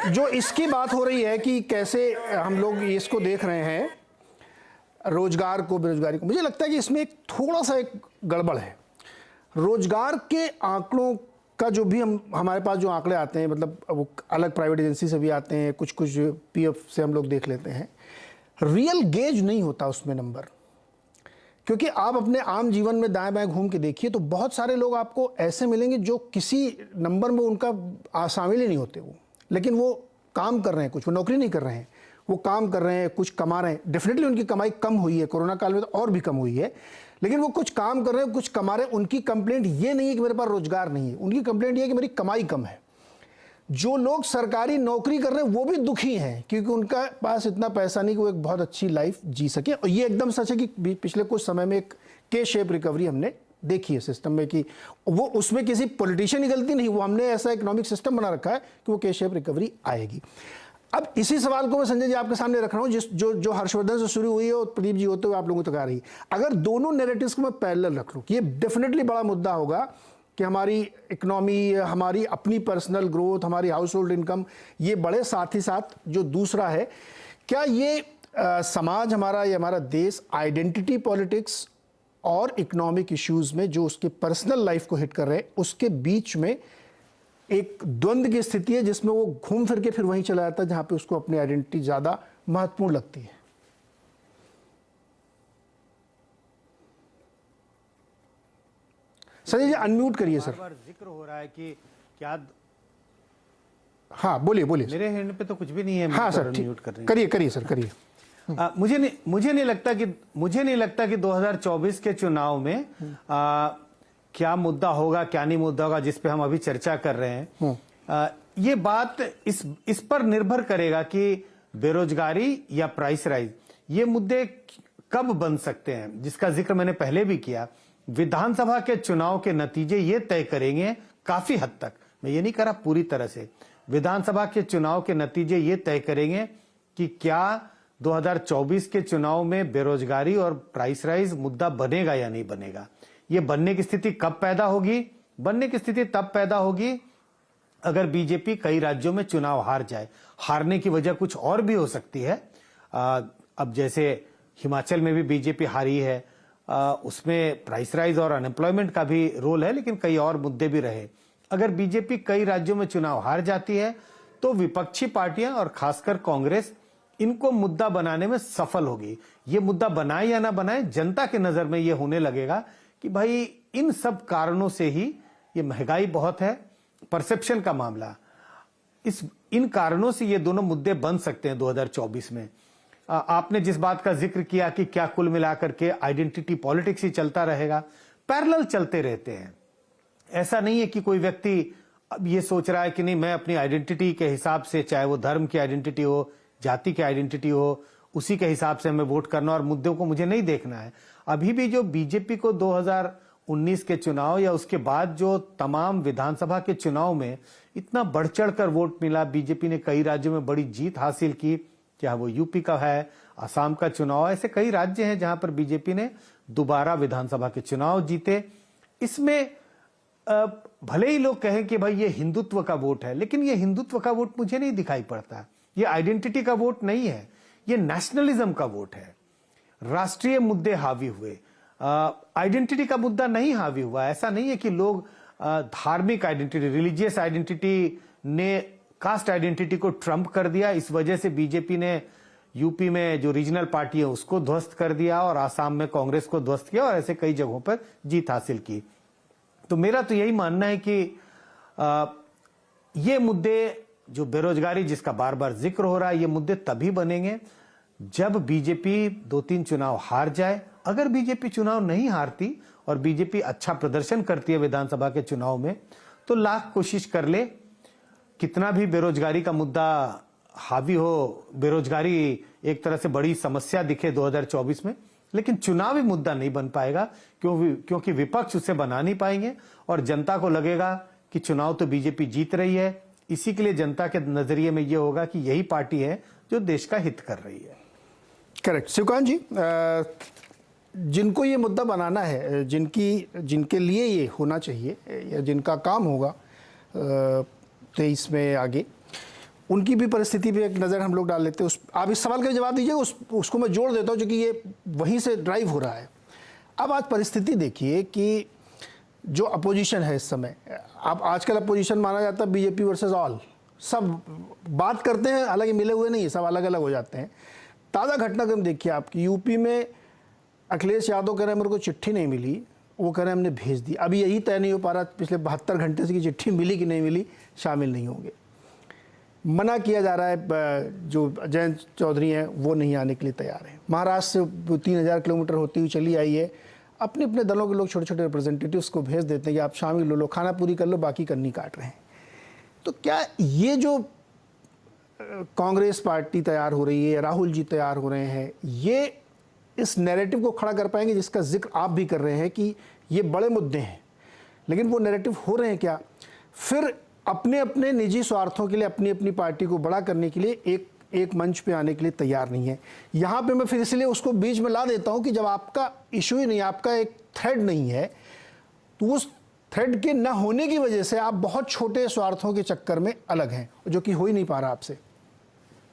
S1: जो इसकी बात हो रही है कि कैसे हम लोग इसको देख रहे हैं, रोजगार को, बेरोजगारी को, मुझे लगता है कि इसमें एक थोड़ा सा एक गड़बड़ है। रोजगार के आंकड़ों का जो भी हमारे पास जो आंकड़े आते हैं, मतलब वो अलग प्राइवेट एजेंसी से भी आते हैं, कुछ पीएफ से हम लोग देख लेते हैं, रियल गेज नहीं होता उसमें नंबर। क्योंकि आप अपने आम जीवन में दाएं बाएं घूम के देखिए तो बहुत सारे लोग आपको ऐसे मिलेंगे जो किसी नंबर में उनका शामिल ही नहीं होते वो, लेकिन वो काम कर रहे हैं, कुछ वो नौकरी नहीं कर रहे हैं, वो काम कर रहे हैं, कुछ कमा रहे हैं। डेफिनेटली उनकी कमाई कम हुई है, कोरोना काल में तो और भी कम हुई है, लेकिन वो कुछ काम कर रहे हैं, कुछ कमा रहे हैं। उनकी कंप्लेंट ये नहीं है कि मेरे पास रोजगार नहीं है, उनकी कंप्लेंट ये है कि मेरी कमाई कम है। जो लोग सरकारी नौकरी कर रहे हैं वो भी दुखी हैं, क्योंकि उनका पास इतना पैसा नहीं कि वो एक बहुत अच्छी लाइफ जी सके। और ये एकदम सच है कि पिछले कुछ समय में एक के शेप रिकवरी हमने देखी है सिस्टम में, कि वो उसमें किसी पॉलिटिशियन की गलती नहीं, वो हमने ऐसा इकोनॉमिक सिस्टम बना रखा है कि वो के शेप रिकवरी आएगी। अब इसी सवाल को मैं संजय जी आपके सामने रख रहा हूँ, जो हर्षवर्धन से शुरू हुई है और प्रदीप जी होते हुए आप लोगों तक आ रही है। अगर दोनों नैरेटिव्स को मैं पैरेलल रख लूँ, ये डेफिनेटली बड़ा मुद्दा होगा कि हमारी इकोनॉमी, हमारी अपनी पर्सनल ग्रोथ, हमारी हाउस होल्ड इनकम ये बढ़े, साथ ही साथ जो दूसरा है, क्या ये समाज हमारा, ये हमारा देश आइडेंटिटी पॉलिटिक्स और इकोनॉमिक इश्यूज में जो उसके पर्सनल लाइफ को हिट कर रहे हैं, उसके बीच में एक द्वंद्व की स्थिति है, जिसमें वो घूम फिर के फिर वहीं चला जाता है जहां पे उसको अपनी आइडेंटिटी ज्यादा महत्वपूर्ण लगती है। संजय जी अनम्यूट करिए सर।
S3: बार जिक्र हो रहा है कि क्या,
S1: हाँ बोलिए बोलिए।
S3: मेरे हैंड पे तो कुछ भी नहीं है।
S1: हाँ सर,
S3: अनम्यूट कर रहे हैं।
S1: करिए सर करिए।
S3: मुझे नहीं लगता कि 2024 के चुनाव में क्या मुद्दा होगा, क्या नहीं मुद्दा होगा, जिस पे हम अभी चर्चा कर रहे हैं। ये बात इस पर निर्भर करेगा कि बेरोजगारी या प्राइस राइज, ये मुद्दे कब बन सकते हैं, जिसका जिक्र मैंने पहले भी किया। विधानसभा के चुनाव के नतीजे ये तय करेंगे काफी हद तक, मैं ये नहीं कह रहा पूरी तरह से, विधानसभा के चुनाव के नतीजे ये तय करेंगे कि क्या 2024 के चुनाव में बेरोजगारी और प्राइस राइज मुद्दा बनेगा या नहीं बनेगा। ये बनने की स्थिति कब पैदा होगी? बनने की स्थिति तब पैदा होगी अगर बीजेपी कई राज्यों में चुनाव हार जाए। हारने की वजह कुछ और भी हो सकती है। अब जैसे हिमाचल में भी बीजेपी हारी है, उसमें प्राइस राइज और अनएम्प्लॉयमेंट का भी रोल है, लेकिन कई और मुद्दे भी रहे। अगर बीजेपी कई राज्यों में चुनाव हार जाती है तो विपक्षी पार्टियां और खासकर कांग्रेस इनको मुद्दा बनाने में सफल होगी। ये मुद्दा बनाए या ना बनाए, जनता के नजर में ये होने लगेगा कि भाई इन सब कारणों से ही, ये महंगाई बहुत है, परसेप्शन का मामला, इन कारणों से ये दोनों मुद्दे बन सकते हैं 2024 में। आपने जिस बात का जिक्र किया कि क्या कुल मिलाकर के आइडेंटिटी पॉलिटिक्स ही चलता रहेगा, पैरेलल चलते रहते हैं। ऐसा नहीं है कि कोई व्यक्ति अब ये सोच रहा है कि नहीं, मैं अपनी आइडेंटिटी के हिसाब से, चाहे वो धर्म की आइडेंटिटी हो, जाति की आइडेंटिटी हो, उसी के हिसाब से हमें वोट करना और मुद्दों को मुझे नहीं देखना है। अभी भी जो बीजेपी को 2019 के चुनाव या उसके बाद जो तमाम विधानसभा के चुनाव में इतना बढ़ चढ़ कर वोट मिला, बीजेपी ने कई राज्यों में बड़ी जीत हासिल की, चाहे वो यूपी का है, असम का चुनाव, ऐसे कई राज्य हैं जहां पर बीजेपी ने दोबारा विधानसभा के चुनाव जीते। इसमें भले ही लोग कहें कि भाई ये हिंदुत्व का वोट है, लेकिन ये हिंदुत्व का वोट मुझे नहीं दिखाई पड़ता। ये आइडेंटिटी का वोट नहीं है, ये नेशनलिज्म का वोट है। राष्ट्रीय मुद्दे हावी हुए, आइडेंटिटी का मुद्दा नहीं हावी हुआ। ऐसा नहीं है कि लोग धार्मिक आइडेंटिटी, रिलीजियस आइडेंटिटी ने कास्ट आइडेंटिटी को ट्रम्प कर दिया। इस वजह से बीजेपी ने यूपी में जो रीजनल पार्टी है उसको ध्वस्त कर दिया और आसाम में कांग्रेस को ध्वस्त किया और ऐसे कई जगहों पर जीत हासिल की। तो मेरा तो यही मानना है कि ये मुद्दे, जो बेरोजगारी जिसका बार बार जिक्र हो रहा है, ये मुद्दे तभी बनेंगे जब बीजेपी 2-3 चुनाव हार जाए। अगर बीजेपी चुनाव नहीं हारती और बीजेपी अच्छा प्रदर्शन करती है विधानसभा के चुनाव में, तो लाख कोशिश कर ले, कितना भी बेरोजगारी का मुद्दा हावी हो, बेरोजगारी एक तरह से बड़ी समस्या दिखे 2024 में, लेकिन चुनावी मुद्दा नहीं बन पाएगा, क्योंकि विपक्ष उसे बना नहीं पाएंगे और जनता को लगेगा कि चुनाव तो बीजेपी जीत रही है। इसी के लिए जनता के नजरिए में ये होगा कि यही पार्टी है जो देश का हित कर रही है।
S1: करेक्ट। शिवकांत जी, जिनको ये मुद्दा बनाना है, जिनके लिए ये होना चाहिए या जिनका काम होगा 23 में आगे, उनकी भी परिस्थिति पे एक नज़र हम लोग डाल लेते हैं। आप इस सवाल का जवाब दीजिए, उसको मैं जोड़ देता हूँ, जो कि ये वहीं से ड्राइव हो रहा है। अब आज परिस्थिति देखिए कि जो अपोजिशन है इस समय, अब आजकल अपोजिशन माना जाता है बीजेपी वर्सेस ऑल, सब बात करते हैं, हालांकि मिले हुए नहीं, सब अलग अलग हो जाते हैं। ताज़ा घटनाक्रम देखिए आपकी, यूपी में अखिलेश यादव कह रहे हैं मेरे को चिट्ठी नहीं मिली, वो कह रहे हैं हमने भेज दी। अभी यही तय नहीं हो पा रहा पिछले 72 घंटे से कि चिट्ठी मिली कि नहीं मिली, शामिल नहीं होंगे। मना किया जा रहा है, जो जयंत चौधरी हैं वो नहीं आने के लिए तैयार हैं। महाराष्ट्र से 3000 किलोमीटर होती हुई चली आई है, अपने अपने दलों के लोग छोटे छोटे रिप्रेजेंटेटिव्स को भेज देते हैं कि आप शामिल हो लो, खाना पूरी कर लो, बाकी कन्नी काट रहे हैं। तो क्या ये जो कांग्रेस पार्टी तैयार हो रही है, राहुल जी तैयार हो रहे हैं, ये इस नैरेटिव को खड़ा कर पाएंगे जिसका जिक्र आप भी कर रहे हैं कि ये बड़े मुद्दे हैं, लेकिन वो नैरेटिव हो रहे हैं क्या? फिर अपने अपने निजी स्वार्थों के लिए अपनी अपनी पार्टी को बड़ा करने के लिए एक मंच पे आने के लिए तैयार नहीं है। यहाँ पे मैं फिर इसलिए उसको बीच में ला देता हूँ कि जब आपका इशू ही नहीं, आपका एक थ्रेड नहीं है, तो उस थ्रेड के न होने की वजह से आप बहुत छोटे स्वार्थों के चक्कर में अलग हैं, जो कि हो ही नहीं पा रहा आपसे।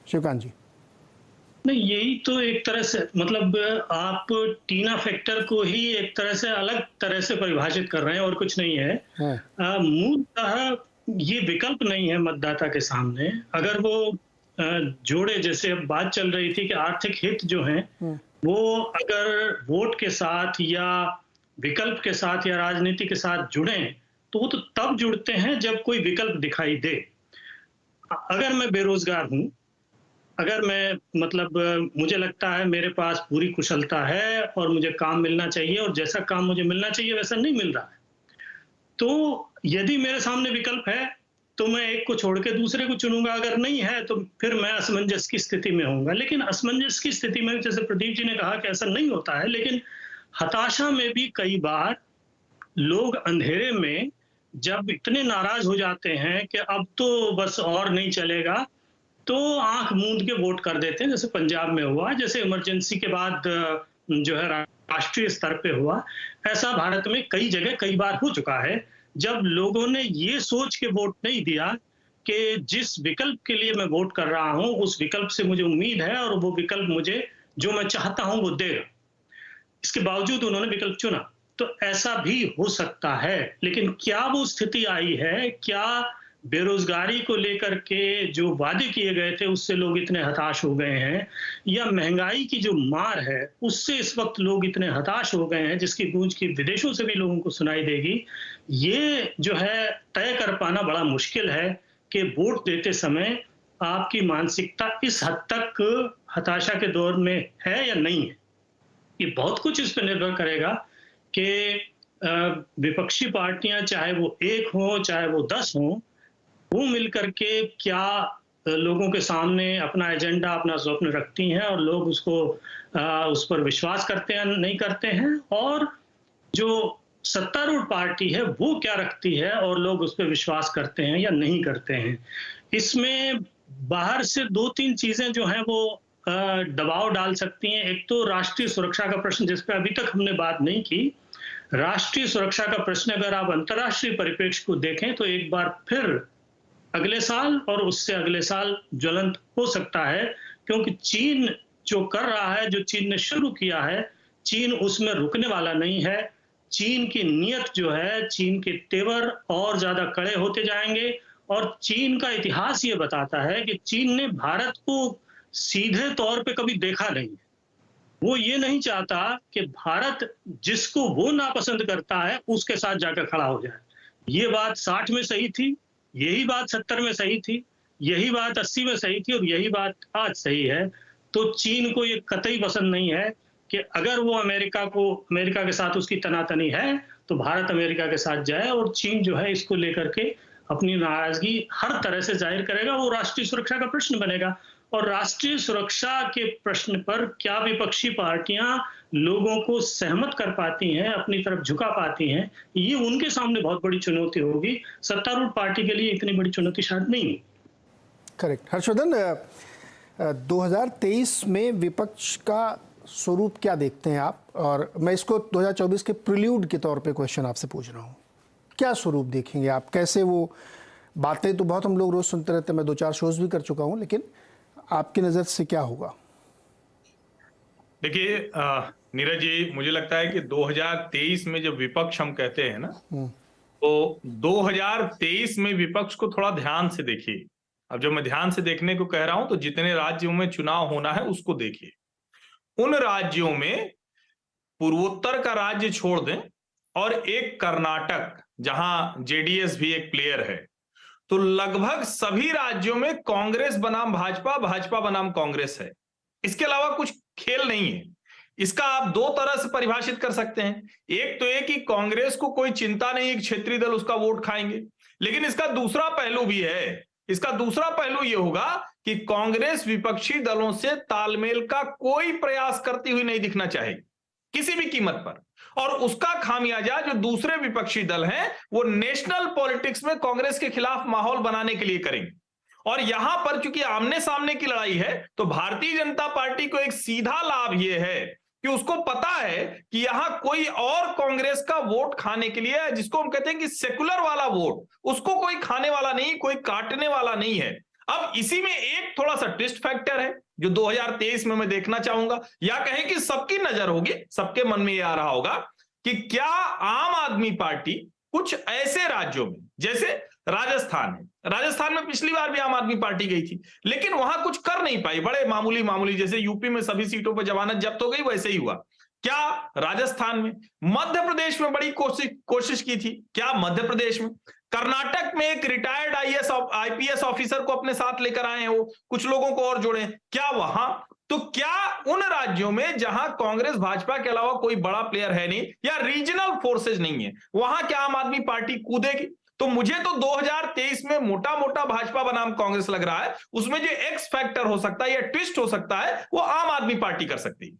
S1: शिवकांत जी,
S4: नहीं, यही तो एक तरह से, मतलब आप टीना फैक्टर को ही एक तरह से अलग तरह से परिभाषित कर रहे हैं और कुछ नहीं है। मूलतः ये विकल्प नहीं है मतदाता के सामने। अगर वो जोड़े, जैसे अब बात चल रही थी कि आर्थिक हित जो हैं वो अगर वोट के साथ या विकल्प के साथ या राजनीति के साथ जुड़े, तो वो तो तब जुड़ते हैं जब कोई विकल्प दिखाई दे। अगर मैं बेरोजगार हूं, अगर मैं, मतलब मुझे लगता है मेरे पास पूरी कुशलता है और मुझे काम मिलना चाहिए और जैसा काम मुझे मिलना चाहिए वैसा नहीं मिल रहा है, तो यदि मेरे सामने विकल्प है तो मैं एक को छोड़ के दूसरे को चुनूंगा। अगर नहीं है तो फिर मैं असमंजस की स्थिति में होऊंगा। लेकिन असमंजस की स्थिति में, जैसे प्रदीप जी ने कहा कि ऐसा नहीं होता है, लेकिन हताशा में भी कई बार लोग अंधेरे में जब इतने नाराज हो जाते हैं कि अब तो बस और नहीं चलेगा, तो आंख मूंद के वोट कर देते हैं। जैसे पंजाब में हुआ, जैसे इमरजेंसी के बाद जो है राष्ट्रीय स्तर पे हुआ, ऐसा भारत में कई जगह कई बार हो चुका है, जब लोगों ने ये सोच के वोट नहीं दिया कि जिस विकल्प के लिए मैं वोट कर रहा हूं उस विकल्प से मुझे उम्मीद है और वो विकल्प मुझे जो मैं चाहता हूं वो देगा, इसके बावजूद उन्होंने विकल्प चुना। तो ऐसा भी हो सकता है, लेकिन क्या वो स्थिति आई है? क्या बेरोजगारी को लेकर के जो वादे किए गए थे उससे लोग इतने हताश हो गए हैं, या महंगाई की जो मार है उससे इस वक्त लोग इतने हताश हो गए हैं जिसकी गूंज की विदेशों से भी लोगों को सुनाई देगी? ये जो है तय कर पाना बड़ा मुश्किल है कि वोट देते समय आपकी मानसिकता इस हद तक हताशा के दौर में है या नहीं है। ये बहुत कुछ इस पर निर्भर करेगा कि विपक्षी पार्टियां, चाहे वो 1 हो चाहे वो 10 हो, वो मिलकर के क्या लोगों के सामने अपना एजेंडा, अपना स्वप्न रखती हैं और लोग उसको उस पर विश्वास करते हैं नहीं करते हैं, और जो सत्तारूढ़ पार्टी है वो क्या रखती है और लोग उस पर विश्वास करते हैं या नहीं करते हैं। इसमें बाहर से 2-3 चीजें जो हैं वो दबाव डाल सकती हैं। एक तो राष्ट्रीय सुरक्षा का प्रश्न, जिस पे अभी तक हमने बात नहीं की। राष्ट्रीय सुरक्षा का प्रश्न अगर आप अंतर्राष्ट्रीय परिप्रेक्ष्य को देखें तो एक बार फिर अगले साल और उससे अगले साल ज्वलंत हो सकता है, क्योंकि चीन जो कर रहा है, जो चीन ने शुरू किया है, चीन उसमें रुकने वाला नहीं है। चीन की नीयत जो है, चीन के तेवर और ज्यादा कड़े होते जाएंगे, और चीन का इतिहास ये बताता है कि चीन ने भारत को सीधे तौर पे कभी देखा नहीं। वो ये नहीं चाहता कि भारत जिसको वो नापसंद करता है उसके साथ जाकर खड़ा हो जाए। ये बात 60 में सही थी, यही बात 70 में सही थी, यही बात 80 में सही थी और यही बात आज सही है। तो चीन को ये कतई पसंद नहीं है कि अगर वो अमेरिका के साथ उसकी तनातनी है तो भारत अमेरिका के साथ जाए, और चीन जो है इसको लेकर के अपनी नाराजगी हर तरह से जाहिर करेगा। वो राष्ट्रीय सुरक्षा का प्रश्न बनेगा, और राष्ट्रीय सुरक्षा के प्रश्न पर क्या विपक्षी पार्टियां लोगों को सहमत कर पाती हैं, अपनी तरफ झुका पाती हैं, ये उनके सामने बहुत बड़ी चुनौती होगी। सत्तारूढ़ पार्टी के लिए इतनी बड़ी चुनौती शायद नहीं है।
S1: करेक्ट। हर्षवर्धन, 2023 में विपक्ष का स्वरूप क्या देखते हैं आप? और मैं इसको 2024 के प्रिल्यूड के तौर पे क्वेश्चन आपसे पूछ रहा हूँ। क्या स्वरूप देखेंगे आप? कैसे वो बातें तो बहुत हम लोग रोज सुनते रहते हैं, मैं 2-4 शोज भी कर चुका हूँ, लेकिन आपकी नज़र से क्या होगा?
S5: देखिए नीरज जी, मुझे लगता है कि 2023 में जब विपक्ष हम कहते हैं ना, तो 2023 में विपक्ष को थोड़ा ध्यान से देखिए। अब जब मैं ध्यान से देखने को कह रहा हूं तो जितने राज्यों में चुनाव होना है उसको देखिए। उन राज्यों में पूर्वोत्तर का राज्य छोड़ दें और एक कर्नाटक, जहां जेडीएस भी एक प्लेयर है, तो लगभग सभी राज्यों में कांग्रेस बनाम भाजपा, भाजपा बनाम कांग्रेस है। इसके अलावा कुछ खेल नहीं है। इसका आप 2 तरह से परिभाषित कर सकते हैं। एक तो ये कि कांग्रेस को कोई चिंता नहीं, एक क्षेत्रीय दल उसका वोट खाएंगे। लेकिन इसका दूसरा पहलू भी है। इसका दूसरा पहलू यह होगा कि कांग्रेस विपक्षी दलों से तालमेल का कोई प्रयास करती हुई नहीं दिखना चाहेगी किसी भी कीमत पर, और उसका खामियाजा जो दूसरे विपक्षी दल हैं वो नेशनल पॉलिटिक्स में कांग्रेस के खिलाफ माहौल बनाने के लिए करेंगे। और यहां पर चूंकि आमने सामने की लड़ाई है, तो भारतीय जनता पार्टी को एक सीधा लाभ यह है कि उसको पता है कि यहां कोई और कांग्रेस का वोट खाने के लिए, जिसको हम कहते हैं कि सेकुलर वाला वोट, उसको कोई खाने वाला नहीं, कोई काटने वाला नहीं है। अब इसी में एक थोड़ा सा ट्विस्ट फैक्टर है जो 2023 में मैं देखना चाहूंगा, या कहें कि सबकी नजर होगी, सबके मन में यह आ रहा होगा कि क्या आम आदमी पार्टी कुछ ऐसे राज्यों में, जैसे राजस्थान है, राजस्थान में पिछली बार भी आम आदमी पार्टी गई थी लेकिन वहां कुछ कर नहीं पाई, बड़े मामूली, जैसे यूपी में सभी सीटों पर जमानत जब्त हो गई, वैसे ही हुआ। क्या राजस्थान में? मध्य प्रदेश में बड़ी कोशिश की थी, क्या मध्य प्रदेश में? कर्नाटक में एक रिटायर्ड आईपीएस ऑफिसर को अपने साथ लेकर आए हैं, वो कुछ लोगों को और जोड़े, क्या वहां? तो क्या उन राज्यों में जहां कांग्रेस भाजपा के अलावा कोई बड़ा प्लेयर है नहीं या रीजनल फोर्सेज नहीं है, वहां क्या आम आदमी पार्टी कूदेगी? तो मुझे तो 2023 में मोटा मोटा भाजपा बनाम कांग्रेस लग रहा है। उसमें जो एक्स फैक्टर हो सकता है या ट्विस्ट हो सकता है वो आम आदमी पार्टी कर सकती है।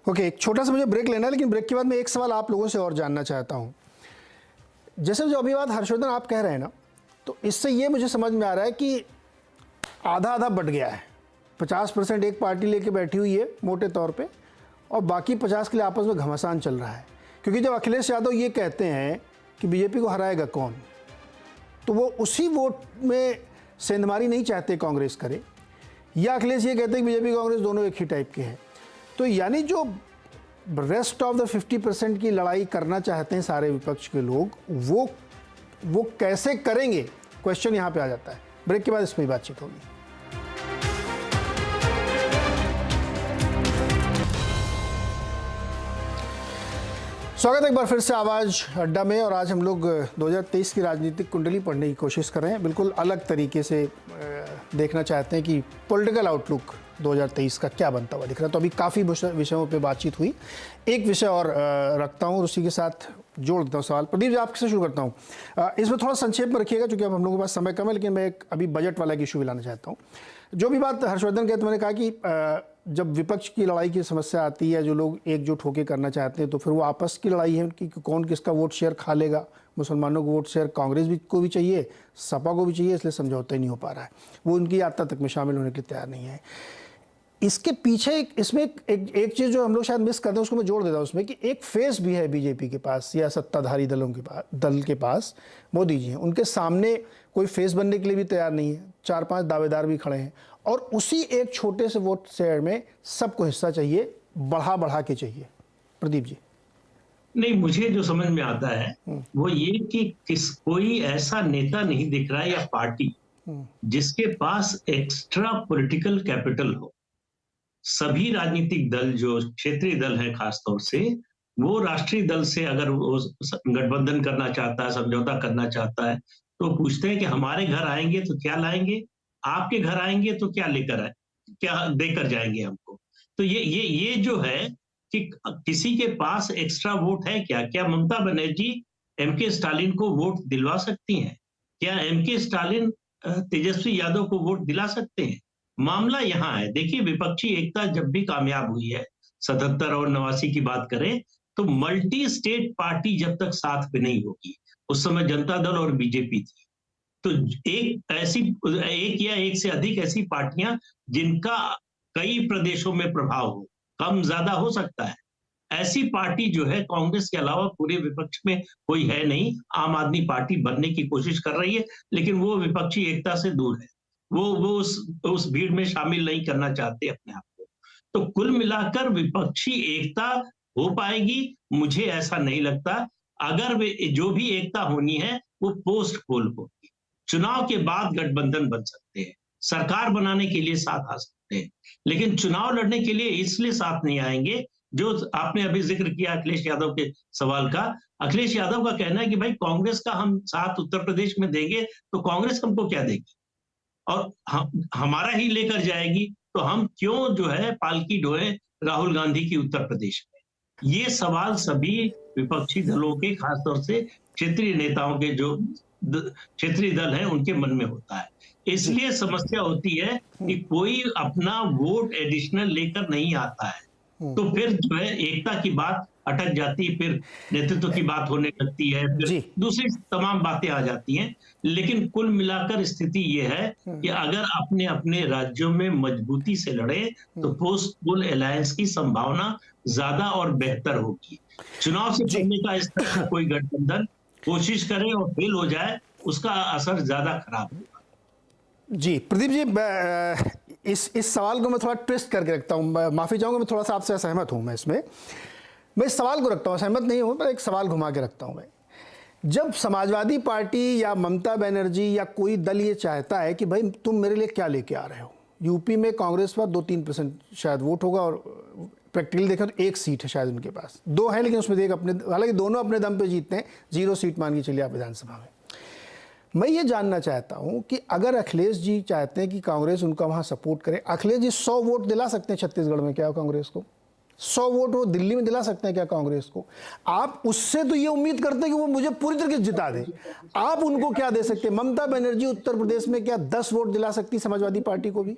S1: ओके, एक छोटा सा मुझे ब्रेक लेना है, लेकिन ब्रेक के बाद मैं एक सवाल आप लोगों से और जानना चाहता हूं। जैसे जो अभी बात हर्षवर्धन आप कह रहे हैं ना, तो इससे ये मुझे समझ में आ रहा है कि आधा आधा बट गया है। 50% एक पार्टी लेके बैठी हुई है मोटे तौर पे, और बाकी 50 के लिए आपस में घमासान चल रहा है। क्योंकि जब अखिलेश यादव ये कहते हैं कि बीजेपी को हराएगा कौन, तो वो उसी वोट में सेंधमारी नहीं चाहते कांग्रेस करे, या अखिलेश ये कहते हैं कि बीजेपी कांग्रेस दोनों एक ही टाइप के हैं। तो यानी जो रेस्ट ऑफ द 50% की लड़ाई करना चाहते हैं सारे विपक्ष के लोग, वो कैसे करेंगे, क्वेश्चन यहाँ पे आ जाता है। ब्रेक के बाद इस पर बातचीत होगी। स्वागत है एक बार फिर से आवाज़ अड्डा में, और आज हम लोग 2023 की राजनीतिक कुंडली पढ़ने की कोशिश कर रहे हैं। बिल्कुल अलग तरीके से देखना चाहते हैं कि पॉलिटिकल आउटलुक 2023 का क्या बनता हुआ दिख रहा है। तो अभी काफ़ी विषयों पे बातचीत हुई, एक विषय और रखता हूँ और उसी के साथ जोड़ देता हूँ सवाल। प्रदीप जी, आपसे शुरू करता हूँ। इसमें थोड़ा संक्षेप में रखिएगा क्योंकि अब हम लोगों के पास समय कम है, लेकिन मैं एक अभी बजट वाला एक इशू भी लाना चाहता हूँ। जो भी बात हर्षवर्धन कहते, मैंने कहा कि जब विपक्ष की लड़ाई की समस्या आती है, जो लोग एकजुट होकर करना चाहते हैं, तो फिर वो आपस की लड़ाई है कि कौन किसका वोट शेयर खा लेगा। मुसलमानों को वोट शेयर कांग्रेस को भी चाहिए, सपा को भी चाहिए, इसलिए समझौता ही नहीं हो पा रहा है। वो उनकी यात्रा तक में शामिल होने के लिए तैयार नहीं है। इसके पीछे इसमें एक चीज़ जो हम लोग शायद मिस करते हैं, उसको मैं जोड़ देता हूँ उसमें, कि एक फेस भी है बीजेपी के पास या सत्ताधारी दल के पास। मोदी जी हैं, उनके सामने कोई फेस बनने के लिए भी तैयार नहीं है। 4-5 दावेदार भी खड़े हैं और उसी एक छोटे से वोट शेयर में सबको हिस्सा चाहिए, बढ़ा के चाहिए। प्रदीप जी।
S2: नहीं, मुझे जो समझ में आता है वो ये कि कोई ऐसा नेता नहीं दिख रहा है या पार्टी जिसके पास एक्स्ट्रा पॉलिटिकल कैपिटल हो। सभी राजनीतिक दल, जो क्षेत्रीय दल है खासतौर से, वो राष्ट्रीय दल से अगर वो गठबंधन करना चाहता है, समझौता करना चाहता है, तो पूछते हैं कि हमारे घर आएंगे तो क्या लाएंगे, आपके घर आएंगे तो क्या लेकर आए, क्या देकर जाएंगे हमको। तो ये जो है कि किसी के पास एक्स्ट्रा वोट है क्या ममता बनर्जी एमके स्टालिन को वोट दिलवा सकती हैं? क्या एमके स्टालिन तेजस्वी यादव को वोट दिला सकते हैं? मामला यहाँ है। देखिए, विपक्षी एकता जब भी कामयाब हुई है, 77 और 89 की बात करें, तो मल्टी स्टेट पार्टी जब तक साथ में नहीं होगी, उस समय जनता दल और बीजेपी थी, तो एक या एक से अधिक ऐसी पार्टियां जिनका कई प्रदेशों में प्रभाव हो, कम ज्यादा हो सकता है, ऐसी पार्टी जो है कांग्रेस के अलावा पूरे विपक्ष में कोई है नहीं। आम आदमी पार्टी बनने की कोशिश कर रही है, लेकिन वो विपक्षी एकता से दूर है। वो उस भीड़ में शामिल नहीं करना चाहते अपने आप को। तो कुल मिलाकर विपक्षी एकता हो पाएगी, मुझे ऐसा नहीं लगता। अगर जो भी एकता होनी है वो पोस्ट पोल होगी। चुनाव के बाद गठबंधन बन सकते हैं, सरकार बनाने के लिए साथ आ सकते हैं, लेकिन चुनाव लड़ने के लिए इसलिए साथ नहीं आएंगे। जो आपने अभी जिक्र किया अखिलेश यादव के सवाल का, अखिलेश यादव का कहना है कि भाई कांग्रेस का हम साथ उत्तर प्रदेश में देंगे तो कांग्रेस हमको क्या देगी, और हमारा ही लेकर जाएगी, तो हम क्यों जो है पालकी ढोए राहुल गांधी की उत्तर प्रदेश में। ये सवाल सभी विपक्षी दलों के, खासतौर से क्षेत्रीय नेताओं के, जो क्षेत्रीय दल हैं, उनके मन में होता है। इसलिए समस्या होती है कि कोई अपना वोट एडिशनल लेकर नहीं आता है, तो फिर जो है एकता की बात अटक जाती है, फिर नेतृत्व की बात होने लगती है, फिर दूसरी तमाम बातें आ जाती हैं। लेकिन कुल मिलाकर स्थिति ये है कि अगर अपने अपने राज्यों में मजबूती से लड़े तो पोस्ट पोल अलायंस की संभावना ज्यादा और बेहतर होगी। चुनाव से पहले का इस तरह का कोई गठबंधन कोशिश करे और फेल हो जाए, उसका असर ज्यादा खराब होगा।
S1: जी प्रदीप जी, इस सवाल को मैं थोड़ा ट्विस्ट करके रखता हूँ। माफी चाहूंगा, मैं थोड़ा सा आपसे असहमत हूँ। मैं इस सवाल को रखता हूँ, सहमत नहीं हूँ, पर एक सवाल घुमा के रखता हूँ मैं। जब समाजवादी पार्टी या ममता बनर्जी या कोई दल ये चाहता है कि भाई तुम मेरे लिए क्या लेके आ रहे हो, यूपी में कांग्रेस पर 2-3% शायद वोट होगा और प्रैक्टिकली देखा तो 1 सीट है शायद उनके पास, 2 है लेकिन उसमें एक अपने, हालांकि दोनों अपने दम पे जीतते हैं, 0 सीट मान के चलिए आप विधानसभा में। मैं ये जानना चाहता हूं कि अगर अखिलेश जी चाहते हैं कि कांग्रेस उनका वहां सपोर्ट करे, अखिलेश जी 100 वोट दिला सकते हैं छत्तीसगढ़ में क्या कांग्रेस को? 100 वोट वो दिल्ली में दिला सकते हैं क्या कांग्रेस को? आप उससे तो ये उम्मीद करते हैं कि वो मुझे पूरी तरीके से जिता दे, आप उनको क्या दे सकते हैं? ममता बनर्जी उत्तर प्रदेश में क्या 10 वोट दिला सकती समाजवादी पार्टी को भी?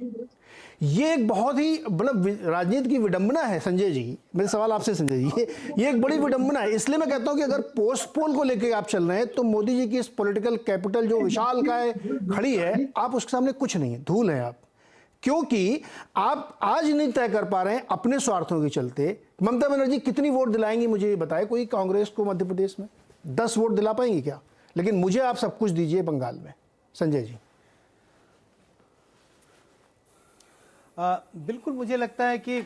S1: ये एक बहुत ही मतलब राजनीति की विडंबना है संजय जी। मेरा सवाल आपसे संजय जी, ये एक बड़ी विडंबना है। इसलिए मैं कहता हूं कि अगर पोस्ट पोल को लेकर आप चल रहे हैं तो मोदी जी की इस पॉलिटिकल कैपिटल जो विशाल काय खड़ी है, आप उसके सामने कुछ नहीं है, धूल है आप, क्योंकि आप आज नहीं तय कर पा रहे हैं अपने स्वार्थों के चलते। ममता बनर्जी कितनी वोट दिलाएंगी मुझे ये बताए कोई कांग्रेस को मध्य प्रदेश में? 10 वोट दिला पाएंगी क्या? लेकिन मुझे आप सब कुछ दीजिए बंगाल में। संजय जी।
S3: बिल्कुल, मुझे लगता है कि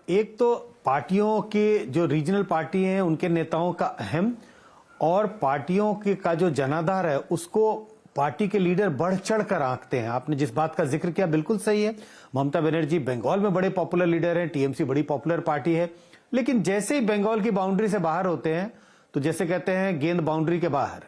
S3: एक तो पार्टियों के जो रीजनल पार्टी हैं उनके नेताओं का अहम, और पार्टियों के का जो जनाधार है उसको पार्टी के लीडर बढ़ चढ़ कर आंकते हैं। आपने जिस बात का जिक्र किया बिल्कुल सही है। ममता बनर्जी बंगाल में बड़े पॉपुलर लीडर हैं, टीएमसी बड़ी पॉपुलर पार्टी है, लेकिन जैसे ही बंगाल की बाउंड्री से बाहर होते हैं तो जैसे कहते हैं गेंद बाउंड्री के बाहर,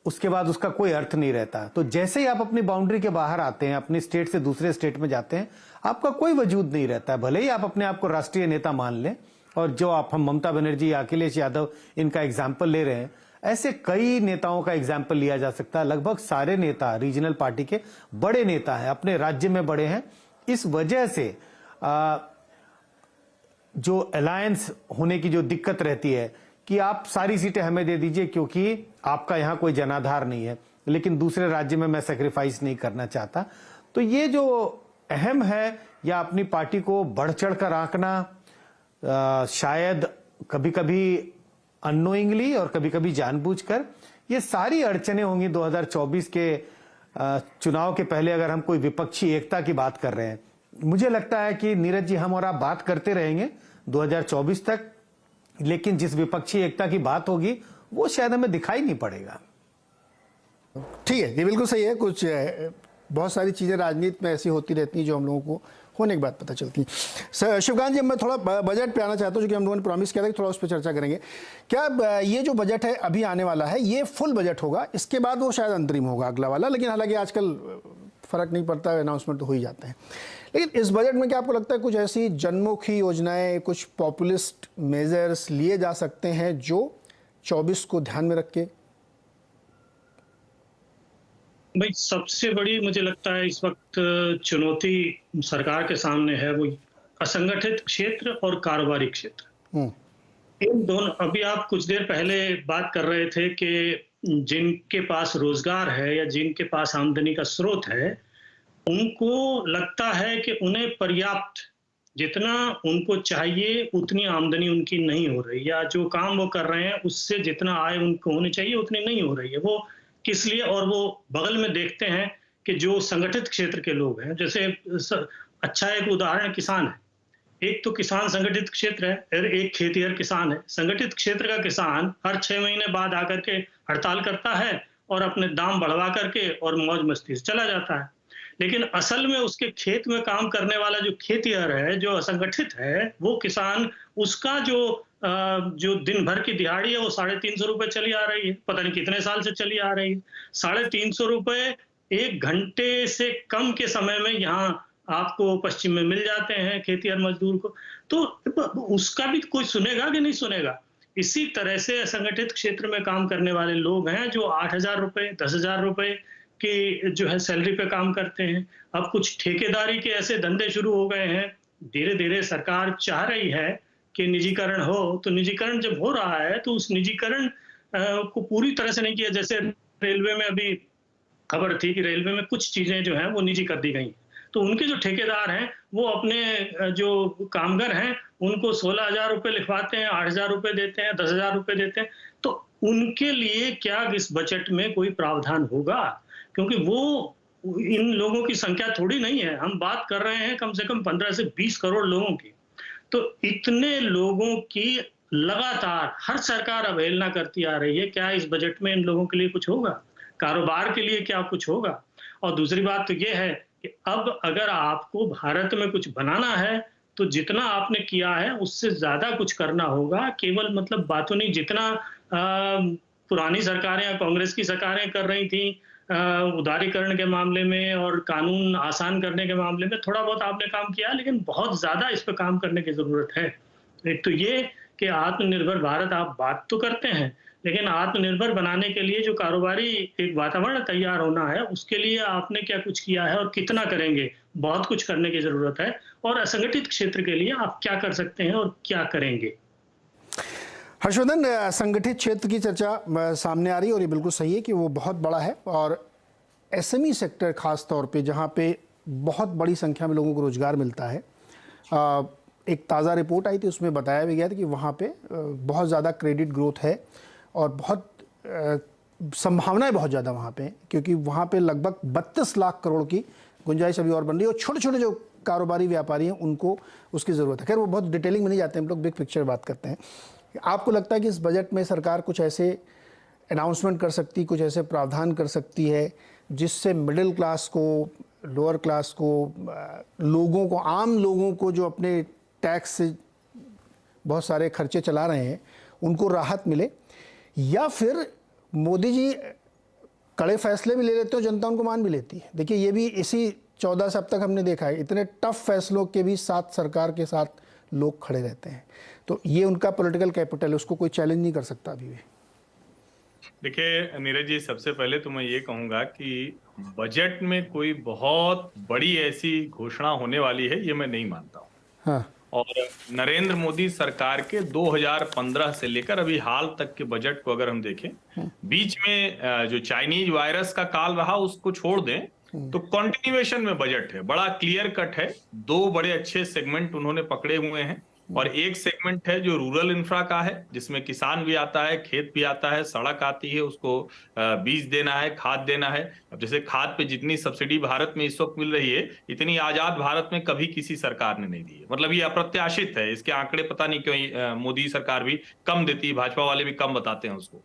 S3: उसके बाद उसका कोई अर्थ नहीं रहता। तो जैसे ही आप अपनी बाउंड्री के बाहर आते हैं, अपनी स्टेट से दूसरे स्टेट में जाते हैं, आपका कोई वजूद नहीं रहता है। भले ही आप अपने आप को राष्ट्रीय नेता मान लें, और जो हम ममता बनर्जी, अखिलेश यादव इनका एग्जाम्पल ले रहे हैं, ऐसे कई नेताओं का एग्जाम्पल लिया जा सकता है। लगभग सारे नेता रीजनल पार्टी के बड़े नेता हैं, अपने राज्य में बड़े हैं। इस वजह से जो अलायंस होने की जो दिक्कत रहती है कि आप सारी सीटें हमें दे दीजिए क्योंकि आपका यहां कोई जनाधार नहीं है, लेकिन दूसरे राज्य में मैं सेक्रीफाइस नहीं करना चाहता। तो ये जो अहम है, या अपनी पार्टी को बढ़ चढ़ कर आंकना, शायद कभी कभी अननोइंगली और कभी कभी जानबूझकर, ये सारी अड़चनें होंगी 2024 के चुनाव के पहले। अगर हम कोई विपक्षी एकता की बात कर रहे हैं, मुझे लगता है कि नीरज जी, हम और आप बात करते रहेंगे 2024 तक, लेकिन जिस विपक्षी एकता की बात होगी वो शायद हमें दिखाई नहीं पड़ेगा।
S1: ठीक है, ये बिल्कुल सही है। कुछ बहुत सारी चीज़ें राजनीति में ऐसी होती रहती हैं जो हम लोगों को होने के बाद पता चलती है। सर शिवकांत जी, मैं थोड़ा बजट पे आना चाहता हूँ, जो कि हम लोगों ने प्रॉमिस किया था कि थोड़ा उस पर चर्चा करेंगे। क्या ये जो बजट है अभी आने वाला है, ये फुल बजट होगा? इसके बाद वो शायद अंतरिम होगा अगला वाला, लेकिन हालांकि आजकल फ़र्क नहीं पड़ता, अनाउंसमेंट तो हो ही जाते हैं। लेकिन इस बजट में क्या आपको लगता है कुछ ऐसी जनमुखी योजनाएं, कुछ पॉपुलिस्ट मेजर्स लिए जा सकते हैं जो 24 को ध्यान में रख के?
S4: भाई, सबसे बड़ी मुझे लगता है इस वक्त चुनौती सरकार के सामने है, वो असंगठित क्षेत्र और कारोबारी क्षेत्र। इन दोनों, अभी आप कुछ देर पहले बात कर रहे थे कि जिनके पास रोजगार है या जिनके पास आमदनी का स्रोत है, उनको लगता है कि उन्हें पर्याप्त, जितना उनको चाहिए उतनी आमदनी उनकी नहीं हो रही, या जो काम वो कर रहे हैं उससे जितना आय उनको होनी चाहिए उतनी नहीं हो रही है। वो किस लिए? और वो बगल में देखते हैं कि जो संगठित क्षेत्र के लोग हैं, जैसे अच्छा एक उदाहरण किसान है। एक तो किसान संगठित क्षेत्र है और एक खेतीहर किसान है। संगठित क्षेत्र का किसान हर 6 महीने बाद आकर के हड़ताल करता है और अपने दाम बढ़वा करके और मौज मस्ती से चला जाता है। लेकिन असल में उसके खेत में काम करने वाला जो खेतीहर है, जो असंगठित है, वो किसान, उसका जो दिन भर की दिहाड़ी है वो 350 रुपए चली आ रही है, पता नहीं कितने साल से चली आ रही है। 350 रुपए 1 घंटे से कम के समय में यहाँ आपको पश्चिम में मिल जाते हैं खेतीहर मजदूर को। तो उसका भी कोई सुनेगा कि नहीं सुनेगा? इसी तरह से असंगठित क्षेत्र में काम करने वाले लोग हैं जो 8,000 रुपए, 10,000 रुपए की जो है सैलरी पे काम करते हैं। अब कुछ ठेकेदारी के ऐसे धंधे शुरू हो गए हैं। धीरे धीरे सरकार चाह रही है कि निजीकरण हो, तो निजीकरण जब हो रहा है तो उस निजीकरण को पूरी तरह से नहीं किया। जैसे रेलवे में अभी खबर थी कि रेलवे में कुछ चीजें जो हैं वो निजी कर दी गई, तो उनके जो ठेकेदार हैं वो अपने जो कामगार हैं उनको 16,000 रुपए लिखवाते हैं, 8,000 रुपए देते हैं, 10,000 रुपए देते हैं। तो उनके लिए क्या इस बजट में कोई प्रावधान होगा? क्योंकि वो, इन लोगों की संख्या थोड़ी नहीं है, हम बात कर रहे हैं कम से कम 15 से 20 करोड़ लोगों की। तो इतने लोगों की लगातार हर सरकार अवहेलना करती आ रही है। क्या इस बजट में इन लोगों के लिए कुछ होगा? कारोबार के लिए क्या कुछ होगा? और दूसरी बात तो ये है कि अब अगर आपको भारत में कुछ बनाना है तो जितना आपने किया है उससे ज्यादा कुछ करना होगा। केवल मतलब बातों नहीं, जितना पुरानी सरकारें या कांग्रेस की सरकारें कर रही थी उदारीकरण के मामले में और कानून आसान करने के मामले में, थोड़ा बहुत आपने काम किया, लेकिन बहुत ज्यादा इस पर काम करने की जरूरत है। एक तो ये कि आत्मनिर्भर भारत आप बात तो करते हैं, लेकिन आत्मनिर्भर बनाने के लिए जो कारोबारी एक वातावरण तैयार होना है, उसके लिए आपने क्या कुछ किया है और कितना करेंगे? बहुत कुछ करने की जरूरत है। और असंगठित क्षेत्र के लिए आप क्या कर सकते हैं और क्या करेंगे?
S1: हर्षवर्धन, संगठित क्षेत्र की चर्चा सामने आ रही है और ये बिल्कुल सही है कि वो बहुत बड़ा है, और एसएमई सेक्टर खास तौर पे जहाँ पे बहुत बड़ी संख्या में लोगों को रोजगार मिलता है। एक ताज़ा रिपोर्ट आई थी, उसमें बताया भी गया था कि वहाँ पे बहुत ज़्यादा क्रेडिट ग्रोथ है और बहुत संभावनाएं बहुत ज़्यादा वहाँ पे, क्योंकि वहाँ पे लगभग 32 लाख करोड़ की गुंजाइश अभी और बन रही है, और छोटे छोटे जो कारोबारी व्यापारी हैं उनको उसकी ज़रूरत है। खैर वो बहुत डिटेलिंग में नहीं जाते हैं, हम लोग बिग पिक्चर बात करते हैं। आपको लगता है कि इस बजट में सरकार कुछ ऐसे अनाउंसमेंट कर सकती, कुछ ऐसे प्रावधान कर सकती है जिससे मिडिल क्लास को, लोअर क्लास को, लोगों को, आम लोगों को जो अपने टैक्स से बहुत सारे खर्चे चला रहे हैं उनको राहत मिले? या फिर मोदी जी कड़े फैसले भी ले लेते हो, जनता उनको मान भी लेती है। देखिए ये भी इसी 14 से अब तक हमने देखा है, इतने टफ फैसलों के भी साथ सरकार के साथ लोग खड़े रहते हैं। तो ये उनका पॉलिटिकल कैपिटल है, उसको कोई चैलेंज नहीं कर सकता अभी भी।
S5: देखिए नीरज जी, सबसे पहले तो मैं ये कहूंगा कि बजट में कोई बहुत बड़ी ऐसी घोषणा होने वाली है, ये मैं नहीं मानता हूँ।
S1: हाँ।
S5: और नरेंद्र मोदी सरकार के 2015 से लेकर अभी हाल तक के बजट को अगर हम देखें, बीच में जो चाइनीज वायरस का काल रहा उसको छोड़ दें तो कंटिन्यूएशन में बजट है, बड़ा क्लियर कट है। दो बड़े अच्छे सेगमेंट उन्होंने पकड़े हुए हैं, और एक सेगमेंट है जो रूरल इंफ्रा का है, जिसमें किसान भी आता है, खेत भी आता है, सड़क आती है, उसको बीज देना है, खाद देना है। अब जैसे खाद पे जितनी सब्सिडी भारत में इस वक्त मिल रही है, इतनी आजाद भारत में कभी किसी सरकार ने नहीं दी है। मतलब ये अप्रत्याशित है, इसके आंकड़े पता नहीं क्यों मोदी सरकार भी कम देती है, भाजपा वाले भी कम बताते हैं उसको।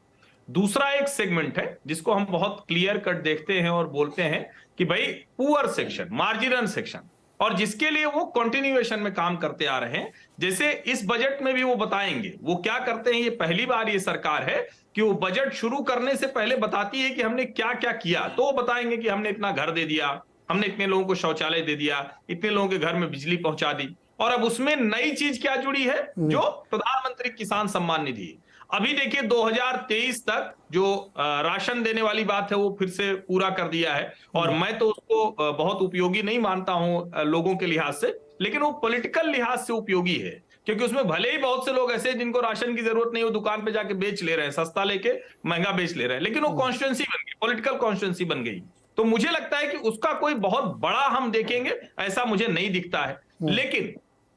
S5: दूसरा एक सेगमेंट है जिसको हम बहुत क्लियर कट देखते हैं और बोलते हैं कि भाई पुअर सेक्शन, मार्जिनल सेक्शन, और जिसके लिए वो कंटिन्यूएशन में काम करते आ रहे हैं। जैसे इस बजट में भी वो बताएंगे वो क्या करते हैं। ये पहली बार ये सरकार है कि वो बजट शुरू करने से पहले बताती है कि हमने क्या क्या किया। तो वो बताएंगे कि हमने इतना घर दे दिया, हमने इतने लोगों को शौचालय दे दिया, इतने लोगों के घर में बिजली पहुंचा दी। और अब उसमें नई चीज क्या जुड़ी है, जो प्रधानमंत्री किसान सम्मान निधि। अभी देखिए 2023 तक जो राशन देने वाली बात है वो फिर से पूरा कर दिया है, और मैं तो उसको बहुत उपयोगी नहीं मानता हूं लोगों के लिहाज से, लेकिन वो पॉलिटिकल लिहाज से उपयोगी है, क्योंकि उसमें भले ही बहुत से लोग ऐसे जिनको राशन की जरूरत नहीं, वो दुकान पे जाके बेच ले रहे हैं, सस्ता लेके महंगा बेच ले रहे हैं, लेकिन वो कॉन्स्टिट्यूंसी बन गई, पॉलिटिकल कॉन्स्टिट्यूंसी बन गई। तो मुझे लगता है कि उसका कोई बहुत बड़ा हम देखेंगे ऐसा मुझे नहीं दिखता है। लेकिन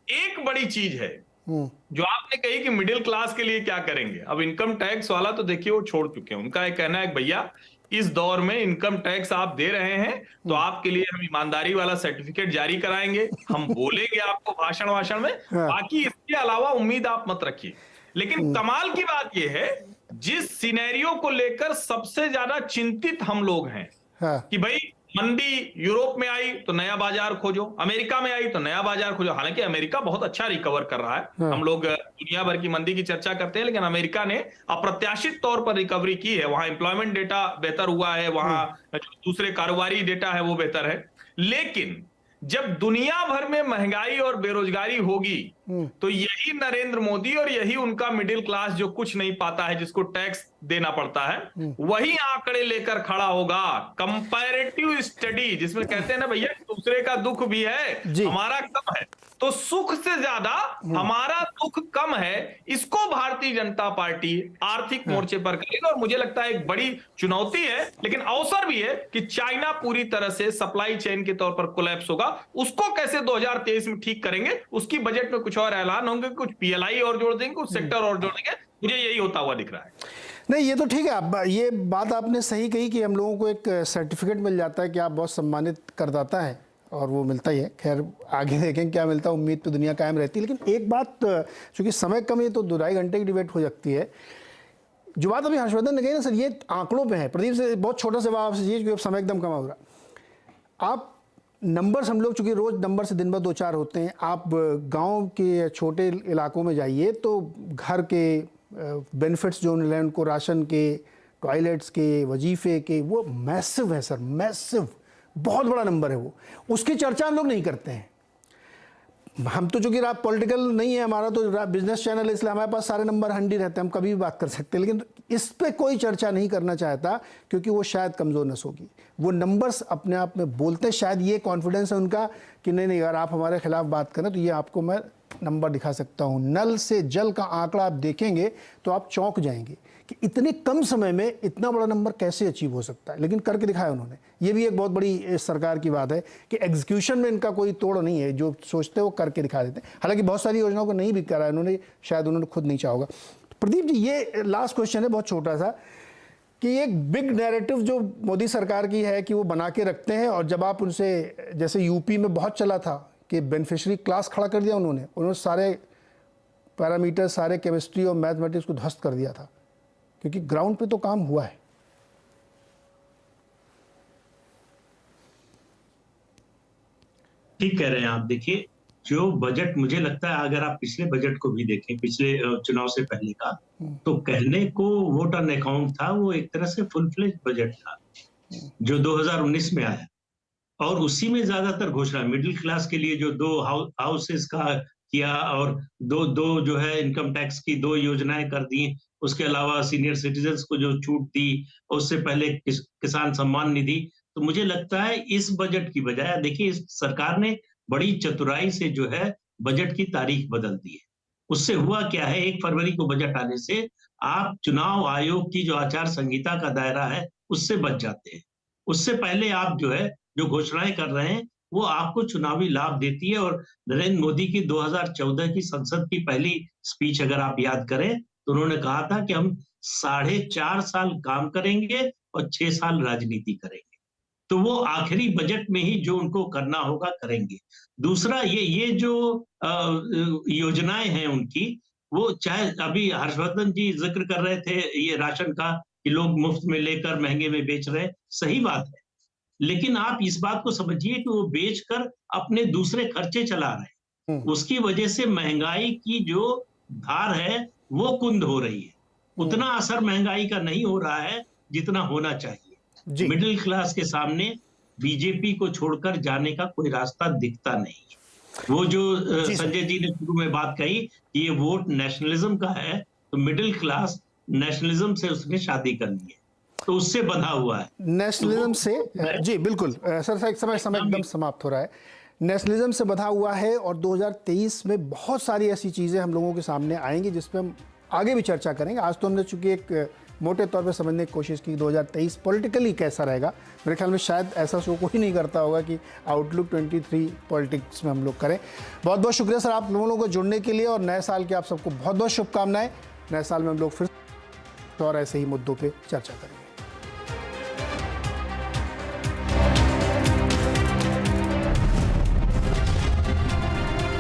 S5: एक बड़ी चीज है जो आपने कही कि मिडिल क्लास के लिए क्या करेंगे। अब इनकम टैक्स वाला तो देखिए वो छोड़ चुके हैं, उनका एक कहना है भैया इस दौर में इनकम टैक्स आप दे रहे हैं तो आपके लिए हम ईमानदारी वाला सर्टिफिकेट जारी कराएंगे, हम बोलेंगे आपको भाषण में, बाकी इसके अलावा उम्मीद आप मत रखिए। लेकिन कमाल की बात यह है, जिस सिनेरियो को लेकर सबसे ज्यादा चिंतित हम लोग हैं कि भाई मंदी यूरोप में आई तो नया बाजार खोजो, अमेरिका में आई तो नया बाजार खोजो। हालांकि अमेरिका बहुत अच्छा रिकवर कर रहा है, हम लोग दुनिया भर की मंदी की चर्चा करते हैं, लेकिन अमेरिका ने अप्रत्याशित तौर पर रिकवरी की है। वहां एम्प्लॉयमेंट डेटा बेहतर हुआ है, वहां दूसरे कारोबारी डेटा है वो बेहतर है। लेकिन जब दुनिया भर में महंगाई और बेरोजगारी होगी तो यही नरेंद्र मोदी और यही उनका मिडिल क्लास जो कुछ नहीं पाता है, जिसको टैक्स देना पड़ता है, वही आंकड़े लेकर खड़ा होगा। कंपैरेटिव स्टडी जिसमें कहते हैं ना भैया दूसरे का दुख भी है, हमारा कम है, तो सुख से ज्यादा हमारा दुख कम है, इसको भारतीय जनता पार्टी आर्थिक मोर्चे पर करेगी। और मुझे लगता है एक बड़ी चुनौती है, लेकिन अवसर भी है कि चाइना पूरी तरह से सप्लाई चेन के तौर पर कोलैप्स होगा, उसको कैसे 2023 में ठीक करेंगे, उसकी बजट में कुछ और ऐलान होंगे, कुछ पीएलआई और जोड़ देंगे, कुछ सेक्टर और जोड़ देंगे। मुझे यही होता हुआ दिख रहा है।
S1: नहीं ये तो ठीक है, ये बात आपने सही कही कि हम लोगों को एक सर्टिफिकेट मिल जाता है कि आप बहुत सम्मानित करदाता है, और वो मिलता ही है। खैर आगे देखें क्या मिलता है, उम्मीद पे दुनिया कायम रहती है। लेकिन एक बात, चूंकि समय कम है तो 2-2.5 घंटे की डिबेट हो सकती है। जो बात अभी हर्षवर्धन ने कही ना सर, ये आंकड़ों पे है। प्रदीप से बहुत छोटा सा बात आपसे क्योंकि अब समय एकदम कम हो रहा। आप नंबर्स, हम लोग चूंकि रोज नंबर से दिन भर 2-4 होते हैं, आप गाँव के छोटे इलाकों में जाइए तो घर के बेनिफिट्स जो मिल रहे हैं उनको, राशन के, टॉयलेट्स के, वजीफे के, वो मैसिव है सर, मैसिव, बहुत बड़ा नंबर है वो। उसकी चर्चा हम लोग नहीं करते हैं। हम तो चूंकि पॉलिटिकल नहीं है हमारा, तो बिजनेस चैनल है, इसलिए हमारे पास सारे नंबर हंडी रहते हैं, हम कभी भी बात कर सकते हैं। लेकिन इस पे कोई चर्चा नहीं करना चाहता क्योंकि वो शायद कमज़ोर नस होगी। वो नंबर्स अपने आप में बोलते हैं, शायद ये कॉन्फिडेंस है उनका कि नहीं अगर आप हमारे खिलाफ बात करें तो ये आपको मैं नंबर दिखा सकता हूँ। नल से जल का आंकड़ा आप देखेंगे तो आप चौंक जाएंगे कि इतने कम समय में इतना बड़ा नंबर कैसे अचीव हो सकता है, लेकिन करके दिखाया उन्होंने। ये भी एक बहुत बड़ी सरकार की बात है कि एग्जीक्यूशन में इनका कोई तोड़ नहीं है, जो सोचते हैं वो करके दिखा देते हैं। हालांकि बहुत सारी योजनाओं को नहीं भी करा है उन्होंने, शायद उन्होंने खुद नहीं चाहा होगा। प्रदीप जी, ये लास्ट क्वेश्चन है बहुत छोटा सा, कि एक बिग नैरेटिव जो मोदी सरकार की है कि वो बना के रखते हैं, और जब आप उनसे, जैसे यूपी में बहुत चला था कि बेनिफिशियरी क्लास खड़ा कर दिया उन्होंने सारे पैरामीटर, सारे केमिस्ट्री और मैथमेटिक्स को ध्वस्त कर दिया था, क्योंकि ग्राउंड पे तो काम हुआ है।
S2: ठीक कह रहे हैं आप। देखिए जो बजट, मुझे लगता है अगर आप पिछले बजट को भी देखें, पिछले चुनाव से पहले का, तो कहने को वोट ऑन अकाउंट था, वो एक तरह से फुल फ्लेज बजट था। जो 2019 में आया, और उसी में ज्यादातर घोषणा मिडिल क्लास के लिए जो 2 हाउसेस का किया, और दो जो है इनकम टैक्स की 2 योजनाएं कर दी, उसके अलावा सीनियर सिटीजन्स को जो छूट दी, और उससे पहले किसान सम्मान निधि। तो मुझे लगता है इस बजट की बजाय, देखिए इस सरकार ने बड़ी चतुराई से जो है बजट की तारीख बदल दी है। उससे हुआ क्या है, 1 फरवरी को बजट आने से आप चुनाव आयोग की जो आचार संहिता का दायरा है उससे बच जाते हैं। उससे पहले आप जो है जो घोषणाएं कर रहे हैं वो आपको चुनावी लाभ देती है। और नरेंद्र मोदी की 2014 की संसद की पहली स्पीच अगर आप याद करें तो उन्होंने कहा था कि हम 4.5 साल काम करेंगे और 6 साल राजनीति करेंगे। तो वो आखिरी बजट में ही जो उनको करना होगा करेंगे। दूसरा ये जो योजनाएं हैं उनकी, वो चाहे अभी हर्षवर्धन जी जिक्र कर रहे थे ये राशन का कि लोग मुफ्त में लेकर महंगे में बेच रहे हैं, सही बात है, लेकिन आप इस बात को समझिए कि वो बेचकर अपने दूसरे खर्चे चला रहे हैं। उसकी वजह से महंगाई की जो धार है वो कुंद हो रही है। उतना असर महंगाई का नहीं हो रहा है जितना होना चाहिए। मिडिल क्लास के सामने बीजेपी को छोड़कर जाने का कोई रास्ता दिखता नहीं है। वो जो संजय जी ने शुरू में बात कही कि ये वोट नेशनलिज्म का है, तो मिडिल क्लास नेशनलिज्म से उसने शादी करनी है, तो उससे बंधा हुआ है
S1: नेशनलिज्म से। जी बिल्कुल सर, समय एकदम समाप्त हो रहा है। नेशनलिज्म से बंधा हुआ है और 2023 में बहुत सारी ऐसी चीज़ें हम लोगों के सामने आएंगी जिस पर हम आगे भी चर्चा करेंगे। आज तो हमने चूंकि एक मोटे तौर पे समझने की कोशिश की 2023 पॉलिटिकली कैसा रहेगा। मेरे ख्याल में शायद ऐसा शो कोई नहीं करता होगा कि आउटलुक 23 पॉलिटिक्स में हम लोग करें। बहुत बहुत शुक्रिया सर आप लोगों को जुड़ने के लिए, और नए साल की आप सबको बहुत बहुत शुभकामनाएं। नए साल में हम लोग फिर और ऐसे ही मुद्दों पे चर्चा करेंगे।